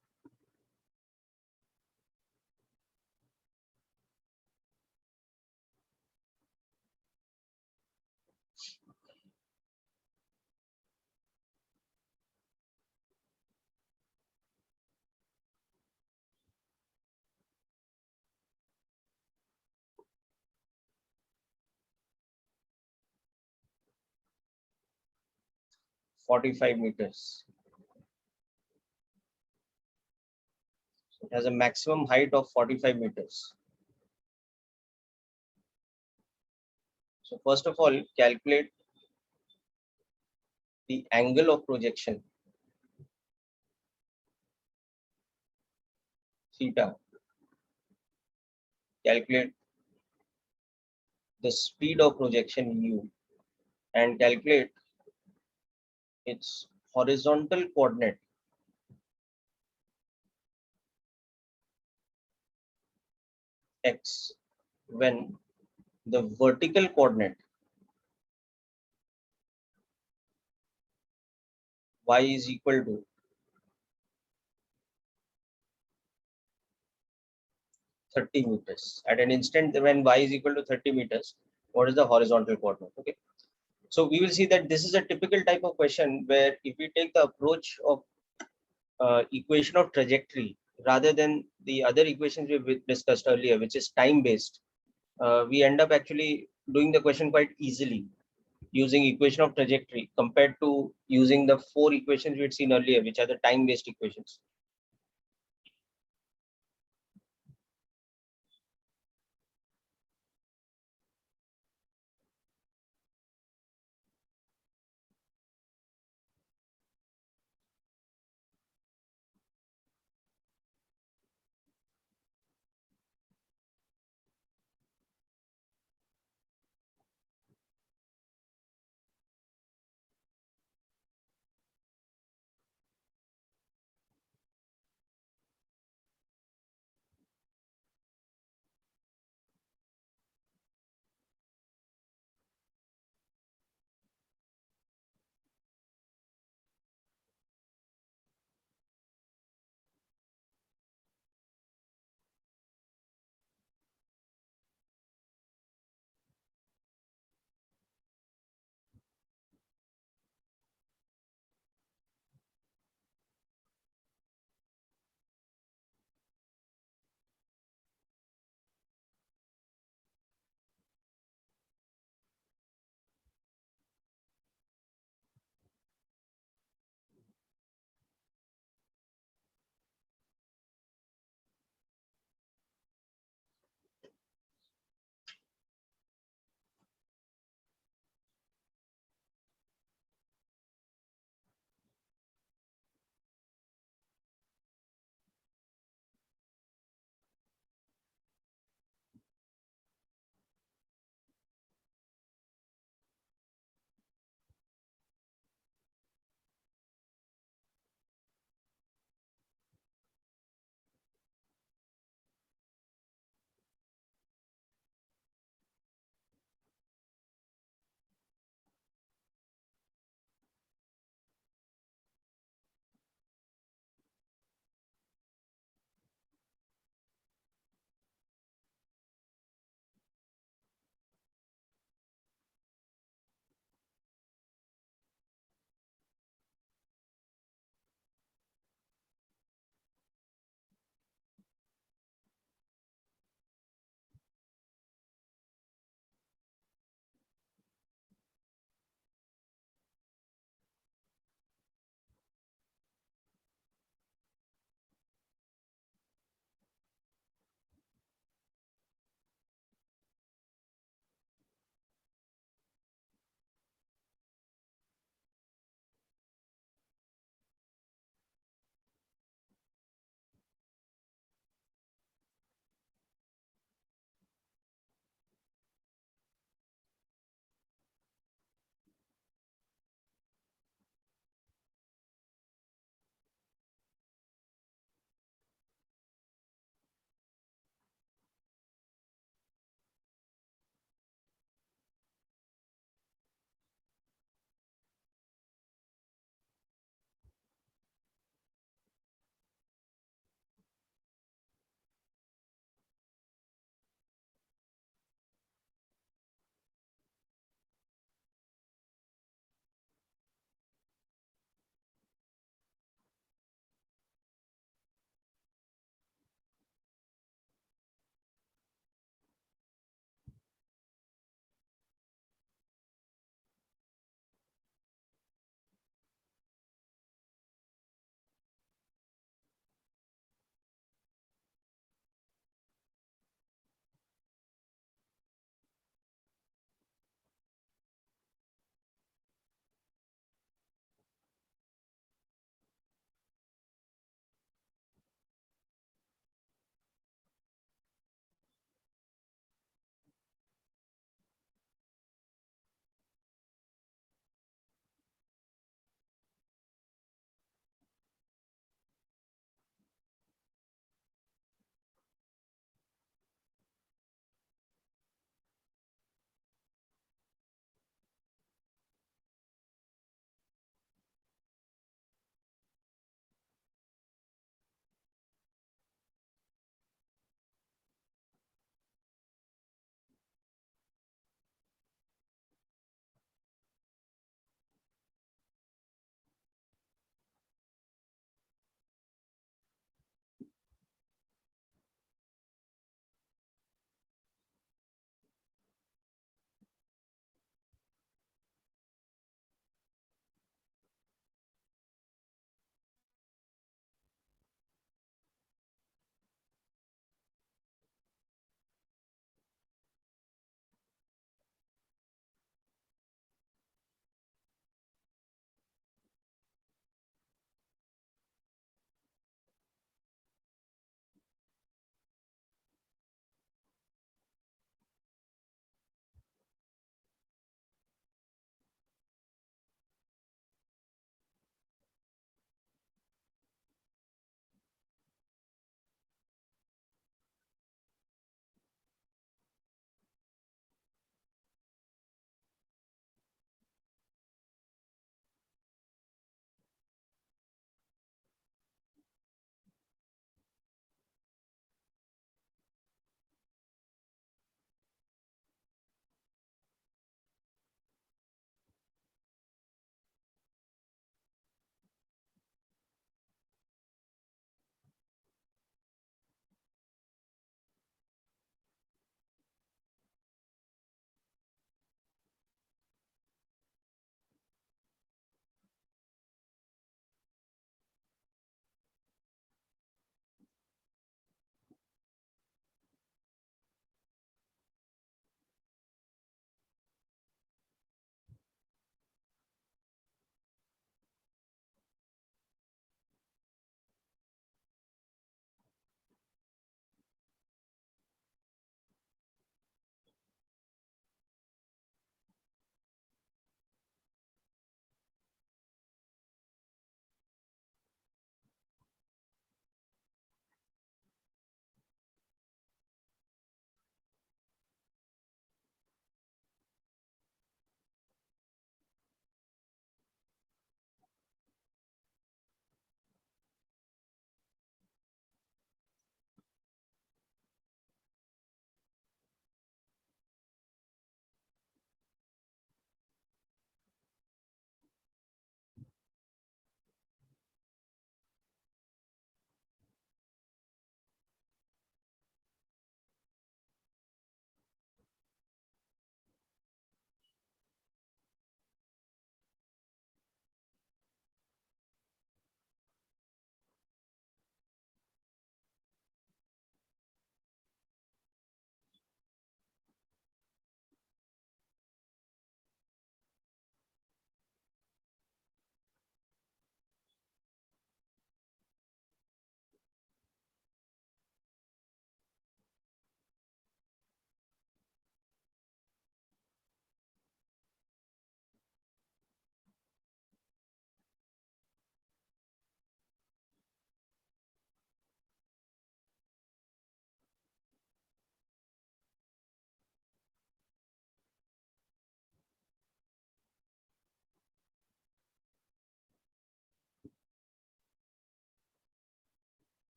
[SPEAKER 1] $45 meters. So it has a maximum height of 45 meters. So first of all, calculate the angle of projection, theta. Calculate the speed of projection, u, and calculate its horizontal coordinate, x, when the vertical coordinate, y, is equal to 30 meters. At an instant when y is equal to 30 meters, what is the horizontal coordinate? Okay. So we will see that this is a typical type of question where if we take the approach of equation of trajectory rather than the other equations we discussed earlier, which is time based, we end up actually doing the question quite easily using equation of trajectory compared to using the 4 equations we had seen earlier, which are the time based equations.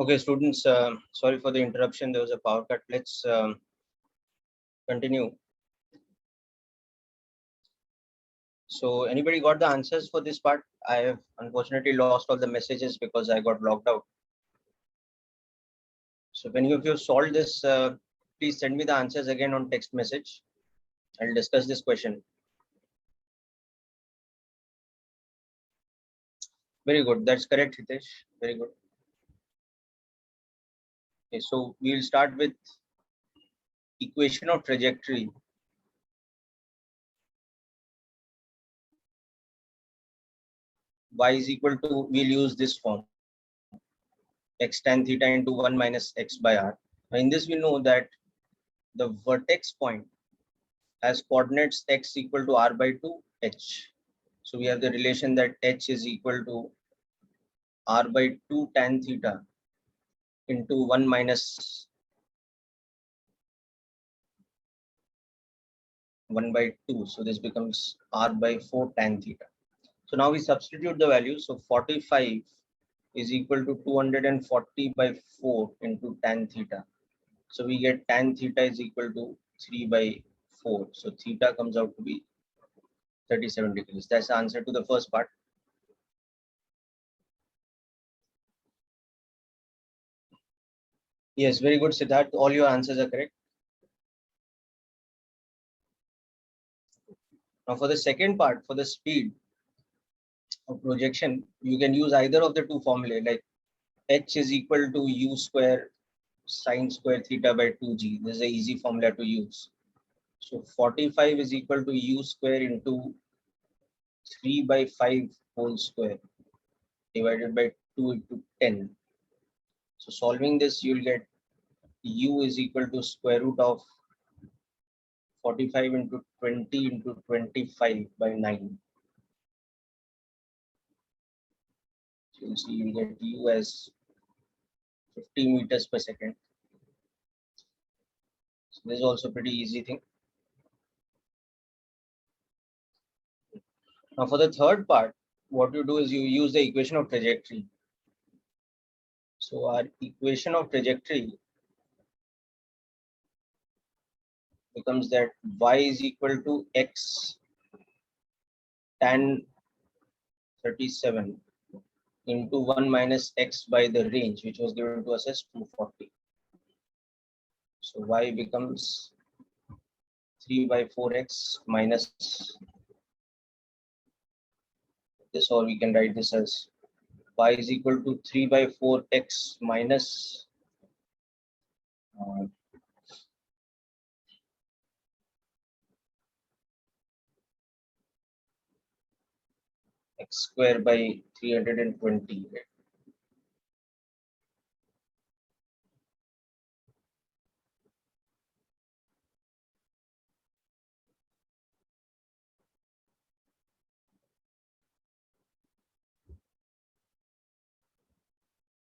[SPEAKER 1] Okay, students, sorry for the interruption. There was a power cut. Let's continue. So anybody got the answers for this part? I have unfortunately lost all the messages because I got logged out. So when you have solved this, please send me the answers again on text message. I'll discuss this question. Very good. That's correct, Hitesh. Very good. Okay, so we'll start with equation of trajectory. Y is equal to, we'll use this form, x tan theta into 1 minus x by r. Now in this we know that the vertex point has coordinates x equal to r by 2 h. So we have the relation that h is equal to r by 2 tan theta into 1 minus 1 by 2. So this becomes r by 4 tan theta. So now we substitute the value. So 45 is equal to 240 by 4 into tan theta. So we get tan theta is equal to 3 by 4. So theta comes out to be 37 degrees. That's the answer to the first part. Yes, very good, Siddharth. All your answers are correct. Now for the second part, for the speed of projection, you can use either of the two formulae, like h is equal to u square sine square theta by 2g. This is an easy formula to use. So 45 is equal to u square into 3 by 5 whole square divided by 2 into 10. So solving this, you'll get u is equal to square root of 45 into 20 into 25 by 9. So you'll see you get u as 50 meters per second. So this is also pretty easy thing. Now for the third part, what you do is you use the equation of trajectory. So our equation of trajectory becomes that y is equal to x tan 37 into 1 minus x by the range, which was given to us as 240. So y becomes 3 by 4x minus this, or we can write this as y is equal to 3 by 4x minus x square by 320.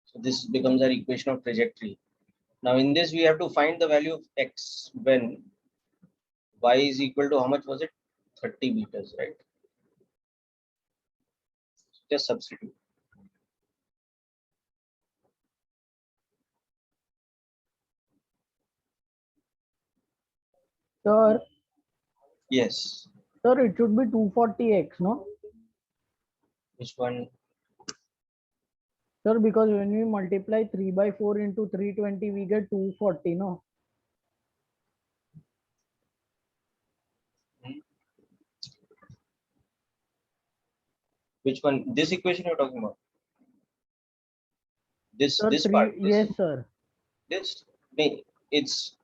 [SPEAKER 1] So this becomes our equation of trajectory. Now in this we have to find the value of x when y is equal to, how much was it? 30 meters, right? Just substitute.
[SPEAKER 4] Sir,
[SPEAKER 1] Yes.
[SPEAKER 4] sir, it should be 240x, no?
[SPEAKER 1] Which one?
[SPEAKER 4] Sir, because when we multiply 3 by 4 into 320, we get 240, no?
[SPEAKER 1] Which one? This equation you're talking about? This
[SPEAKER 4] Sir,
[SPEAKER 1] this
[SPEAKER 4] 3,
[SPEAKER 1] part?
[SPEAKER 4] yes, sir.
[SPEAKER 1] This? It's,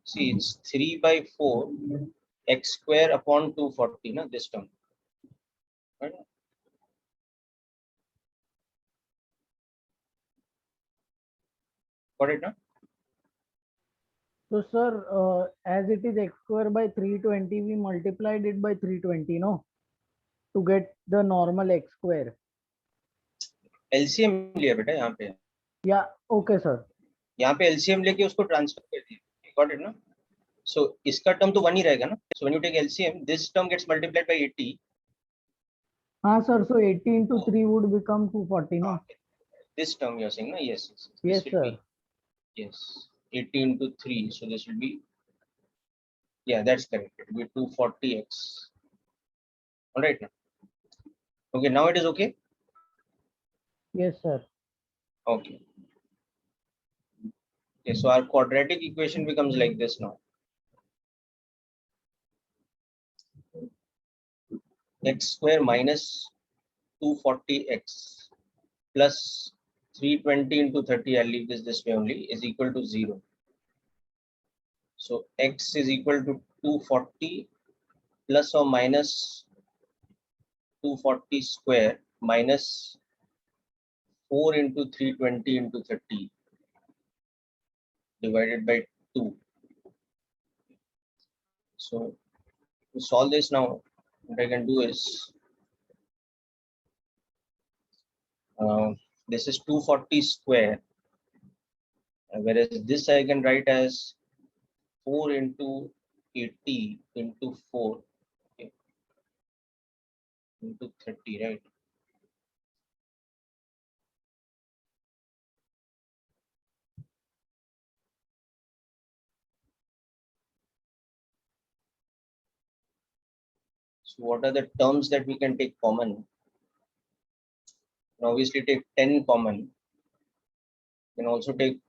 [SPEAKER 1] see, it's 3 by 4 x square upon 240, no? This term. Right? Got it, no?
[SPEAKER 4] So, sir, as it is x square by 320, we multiplied it by 320, no? To get the normal x square.
[SPEAKER 1] LCM लिया बेटा यहाँ पे.
[SPEAKER 4] Yeah, okay, sir.
[SPEAKER 1] यहाँ पे LCM लेके उसको transfer कर दिया. Got it, no? So इसका टर्म तो 1 ही रहेगा ना? So when you take LCM, this term gets multiplied by 80.
[SPEAKER 4] हाँ, sir. So 80 into 3 would become 240, no?
[SPEAKER 1] This term you're saying, no? Yes.
[SPEAKER 4] Yes,
[SPEAKER 1] This will
[SPEAKER 4] sir.
[SPEAKER 1] be, yes, 80 into 3. So this will be, yeah, that's correct. It will be 240x. All right. Now. Okay, now it is okay.
[SPEAKER 4] Yes, sir.
[SPEAKER 1] Okay. Okay, so our quadratic equation becomes like this now. X square minus 240x plus 320 into 30, I'll leave this way only, is equal to 0. So x is equal to 240 plus or minus 240 square minus 4 into 320 into 30 divided by 2. So to solve this now, what I can do is this is 240 square, whereas this I can write as 4 into 80 into 4, okay, into 30, right? So what are the terms that we can take common? And obviously take 10 common. You can also take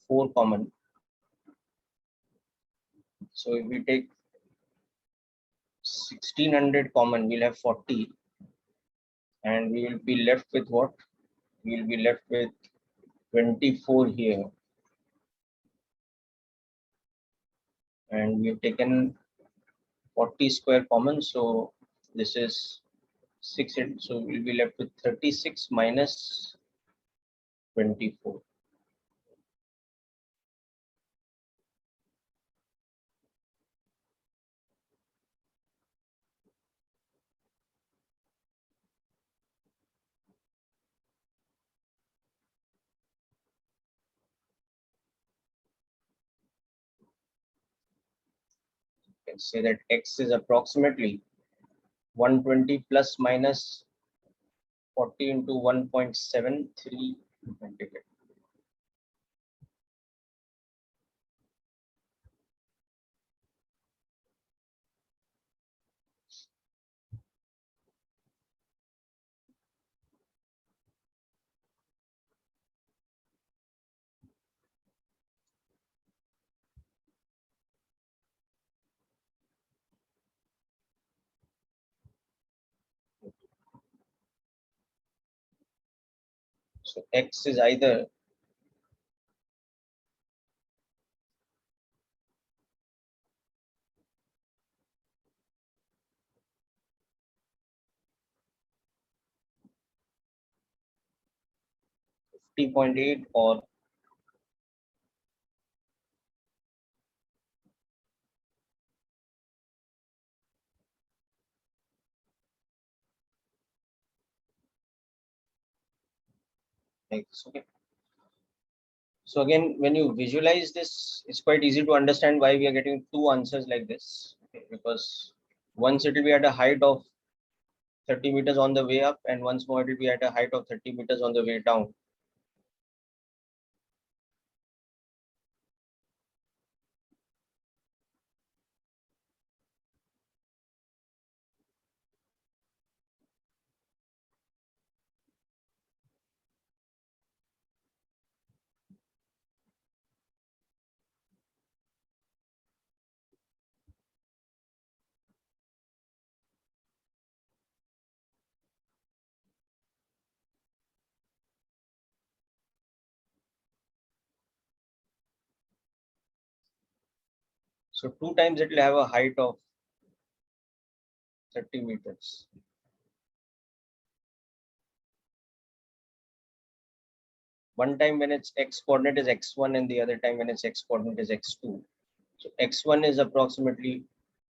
[SPEAKER 1] 4 common. So if we take 1600 common, we'll have 40. And we will be left with what? We will be left with 24 here. And we have taken 40 square common. So this is 6. So we'll be left with 36 minus 24. Can say that x is approximately 120 plus minus 40 into 1.73. So x is either .8 or like this. Okay. So again, when you visualize this, it's quite easy to understand why we are getting two answers like this. Okay, because once it will be at a height of 30 meters on the way up, and once more it will be at a height of 30 meters on the way down. So 2 times it will have a height of 30 meters. One time when its x coordinate is x1 and the other time when its x coordinate is x2. So x1 is approximately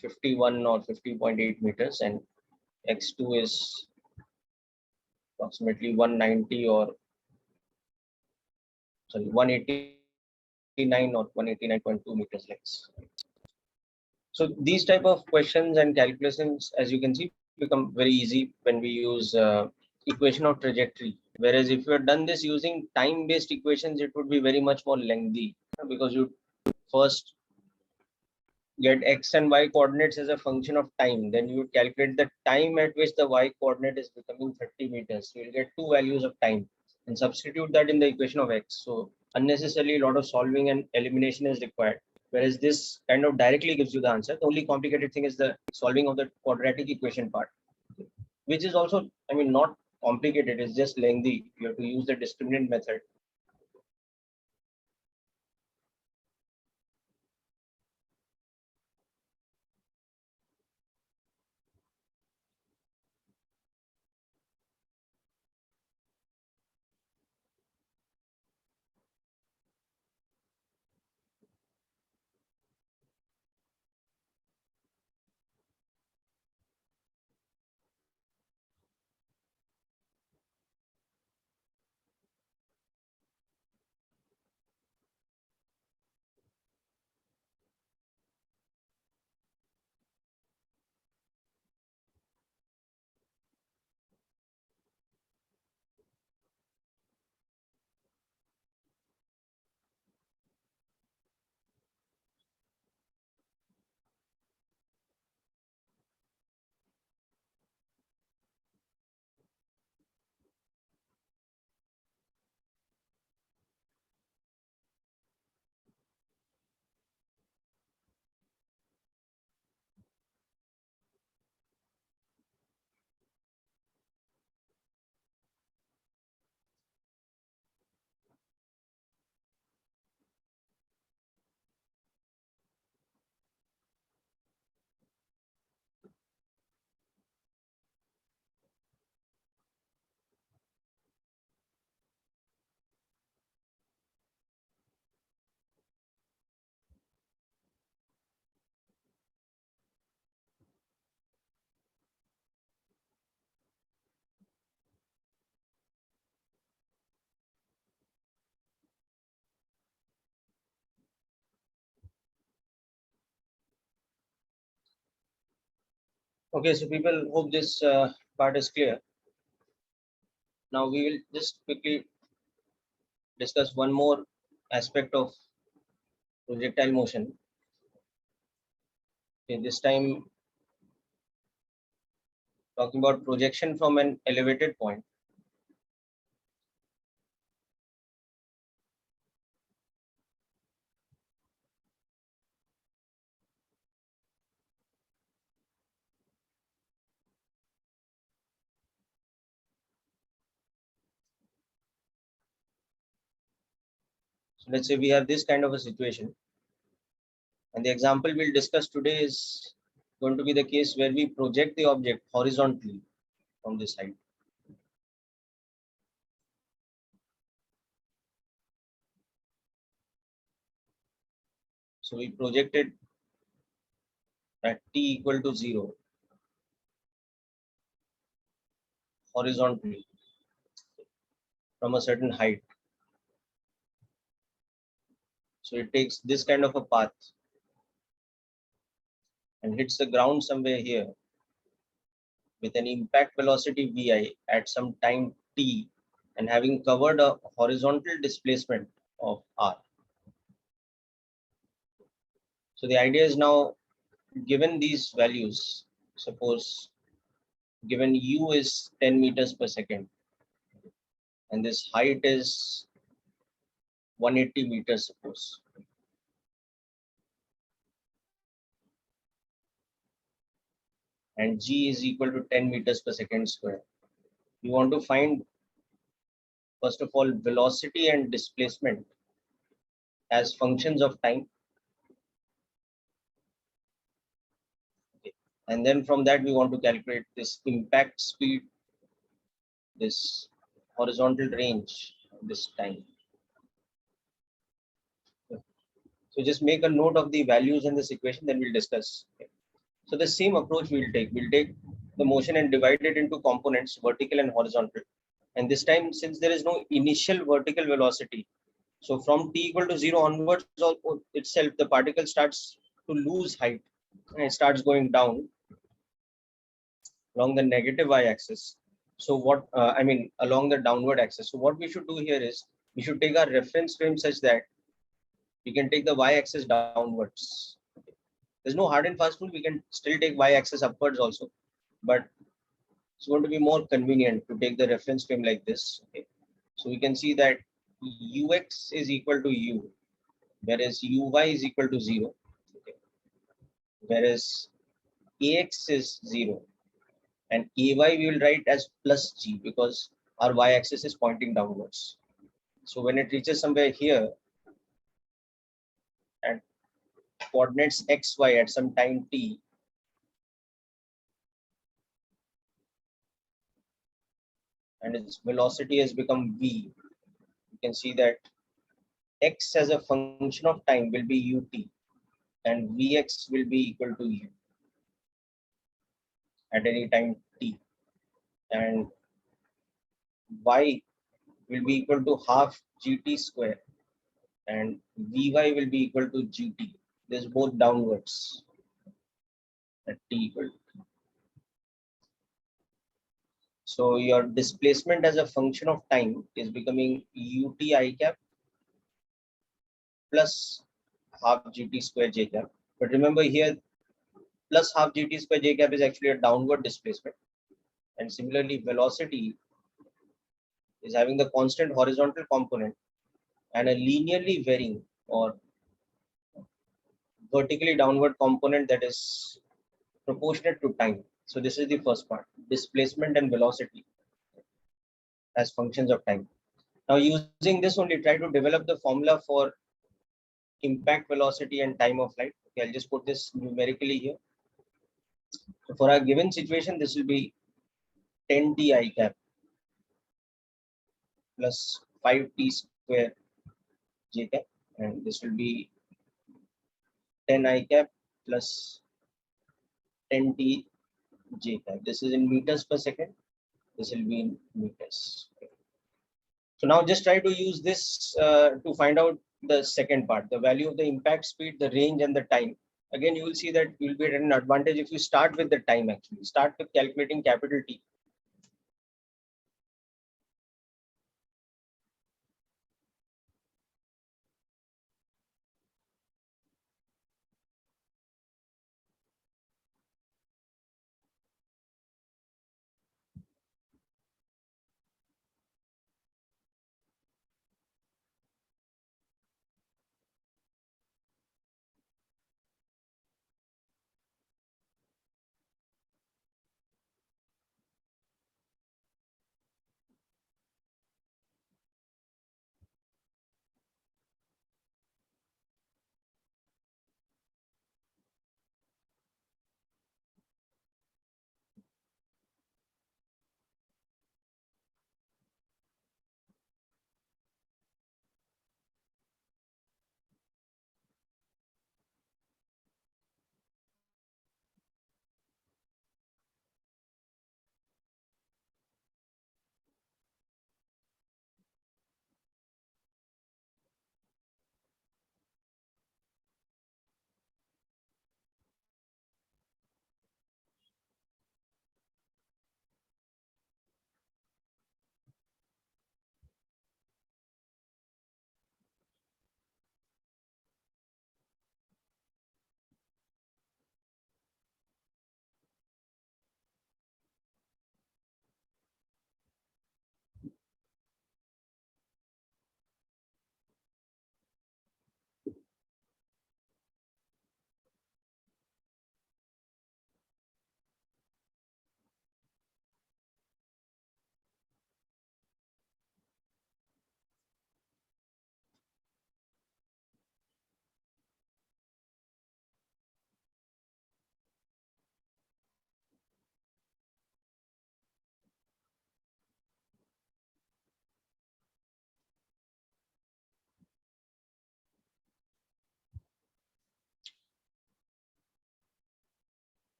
[SPEAKER 1] 51 or 50.8 meters and x2 is approximately 190 or sorry 189 or 189.2 meters length. So these type of questions and calculations, as you can see, become very easy when we use equation of trajectory. Whereas if you had done this using time-based equations, it would be very much more lengthy, because you first get x and y coordinates as a function of time. Then you would calculate the time at which the y coordinate is becoming 30 meters. So you'll get two values of time and substitute that in the equation of x. So unnecessarily a lot of solving and elimination is required. Whereas this kind of directly gives you the answer. The only complicated thing is the solving of the quadratic equation part, which is also, I mean, not complicated, it's just lengthy. You have to use the discriminant method. Okay, so people, hope this part is clear. Now we will just quickly discuss one more aspect of projectile motion. Okay, this time talking about projection from an elevated point. So let's say we have this kind of a situation, and the example we'll discuss today is going to be the case where we project the object horizontally from this height. So we project it at t equal to 0 horizontally from a certain height. So it takes this kind of a path and hits the ground somewhere here with an impact velocity vi at some time t, and having covered a horizontal displacement of r. So the idea is now, given these values, suppose given u is 10 meters per second and this height is 180 meters, suppose. And g is equal to 10 meters per second square. You want to find, first of all, velocity and displacement as functions of time. Okay. And then from that, we want to calculate this impact speed, this horizontal range, this time. So just make a note of the values in this equation, then we'll discuss. Okay. So the same approach we'll take. We'll take the motion and divide it into components, vertical and horizontal. And this time, since there is no initial vertical velocity, so from t equal to 0 onwards itself, the particle starts to lose height and it starts going down along the negative y-axis. So what, I mean, along the downward axis. So what we should do here is we should take our reference frame such that we can take the y-axis downwards. There's no hard and fast rule. We can still take y-axis upwards also, but it's going to be more convenient to take the reference frame like this. Okay. So we can see that ux is equal to u, whereas uy is equal to 0. Okay. Whereas ax is 0, and ay we will write as plus g because our y-axis is pointing downwards. So when it reaches somewhere here and coordinates xy at some time t, and its velocity has become v, you can see that x as a function of time will be ut and vx will be equal to u at any time t, and y will be equal to half gt square and vy will be equal to gt. This both downwards at t equal to. So your displacement as a function of time is becoming ut I cap plus half gt square j cap. But remember here, plus half gt square j cap is actually a downward displacement. And similarly, velocity is having the constant horizontal component and a linearly varying or vertically downward component that is proportionate to time. So this is the first part, displacement and velocity as functions of time. Now using this only, try to develop the formula for impact velocity and time of flight. Okay, I'll just put this numerically here. So for our given situation, this will be 10t I cap plus 5t square j cap, and this will be 10 I cap plus 10t j cap. This is in meters per second. This will be in meters. Okay. So now just try to use this to find out the second part, the value of the impact speed, the range, and the time. Again, you will see that you will be at an advantage if you start with the time. Actually, start with calculating capital T.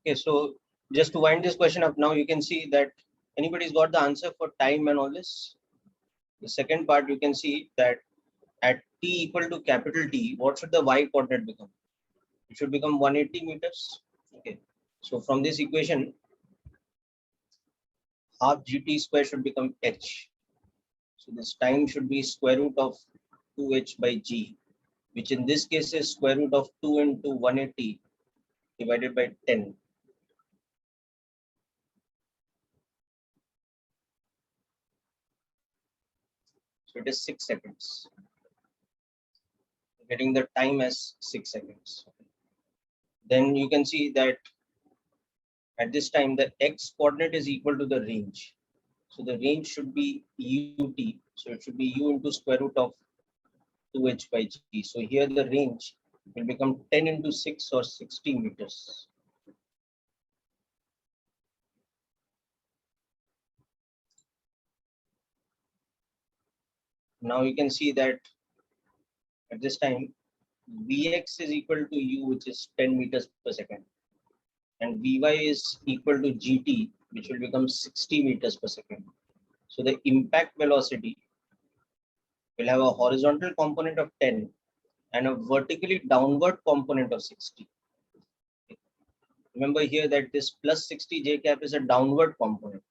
[SPEAKER 1] Okay, so just to wind this question up now, you can see that anybody's got the answer for time and all this. The second part, you can see that at t equal to capital T, what should the y coordinate become? It should become 180 meters. Okay, so from this equation, half gt square should become h. So this time should be square root of 2h by g, which in this case is square root of 2 into 180 divided by 10. So it is 6 seconds. Getting the time as 6 seconds. Then you can see that at this time the x coordinate is equal to the range. So the range should be ut. So it should be u into square root of 2h by g. So here the range will become 10 into 6 or 60 meters. Now you can see that at this time Vx is equal to u, which is 10 meters per second, and Vy is equal to gt, which will become 60 meters per second. So the impact velocity will have a horizontal component of 10 and a vertically downward component of 60. Remember here that this plus 60 j cap is a downward component.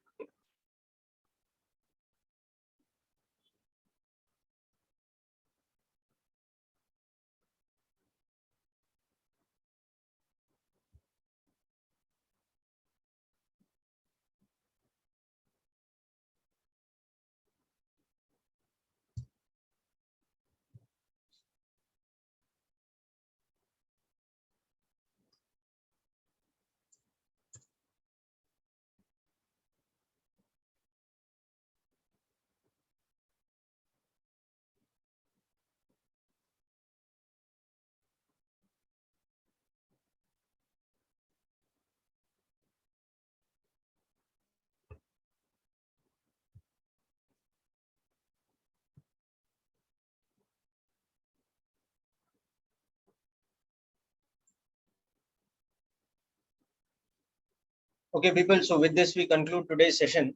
[SPEAKER 1] Okay, people. So with this, we conclude today's session.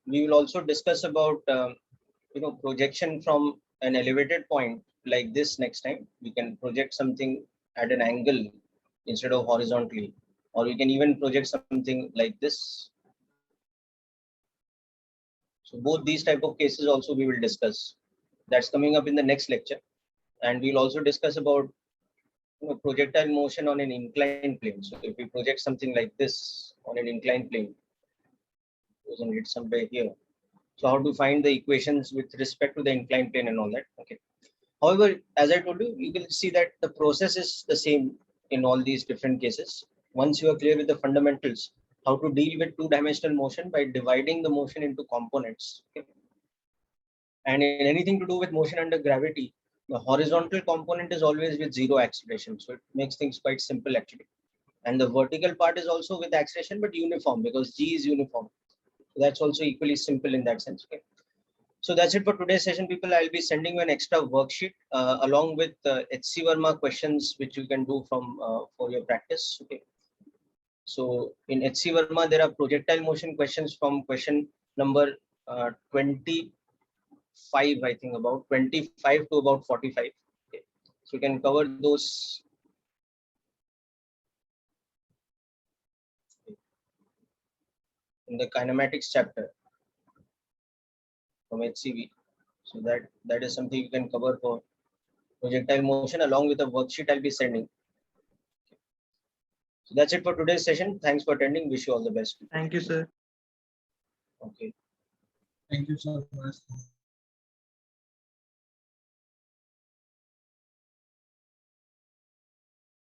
[SPEAKER 1] We will also discuss about projection from an elevated point like this next time. We can project something at an angle instead of horizontally, or we can even project something like this. So both these type of cases also we will discuss. That's coming up in the next lecture, and we'll also discuss about projectile motion on an inclined plane. So if we project something like this on an inclined plane, goes and hits somewhere here. So how to find the equations with respect to the inclined plane and all that. Okay. However, as I told you, you will see that the process is the same in all these different cases. Once you are clear with the fundamentals, how to deal with two-dimensional motion by dividing the motion into components. Okay. And in anything to do with motion under gravity, the horizontal component is always with zero acceleration. So it makes things quite simple actually. And the vertical part is also with acceleration, but uniform because G is uniform. So that's also equally simple in that sense. Okay. So that's it for today's session, people. I'll be sending you an extra worksheet along with HC Verma questions, which you can do from for your practice. Okay. So in HC Verma, there are projectile motion questions from question number 25, I think about 25 to about 45. Okay. So you can cover those. In the kinematics chapter from HCV. So that is something you can cover for projectile motion along with a worksheet I'll be sending. So that's it for today's session. Thanks for attending. Wish you all the best.
[SPEAKER 3] Thank you, sir.
[SPEAKER 1] Okay.
[SPEAKER 3] Thank you so much.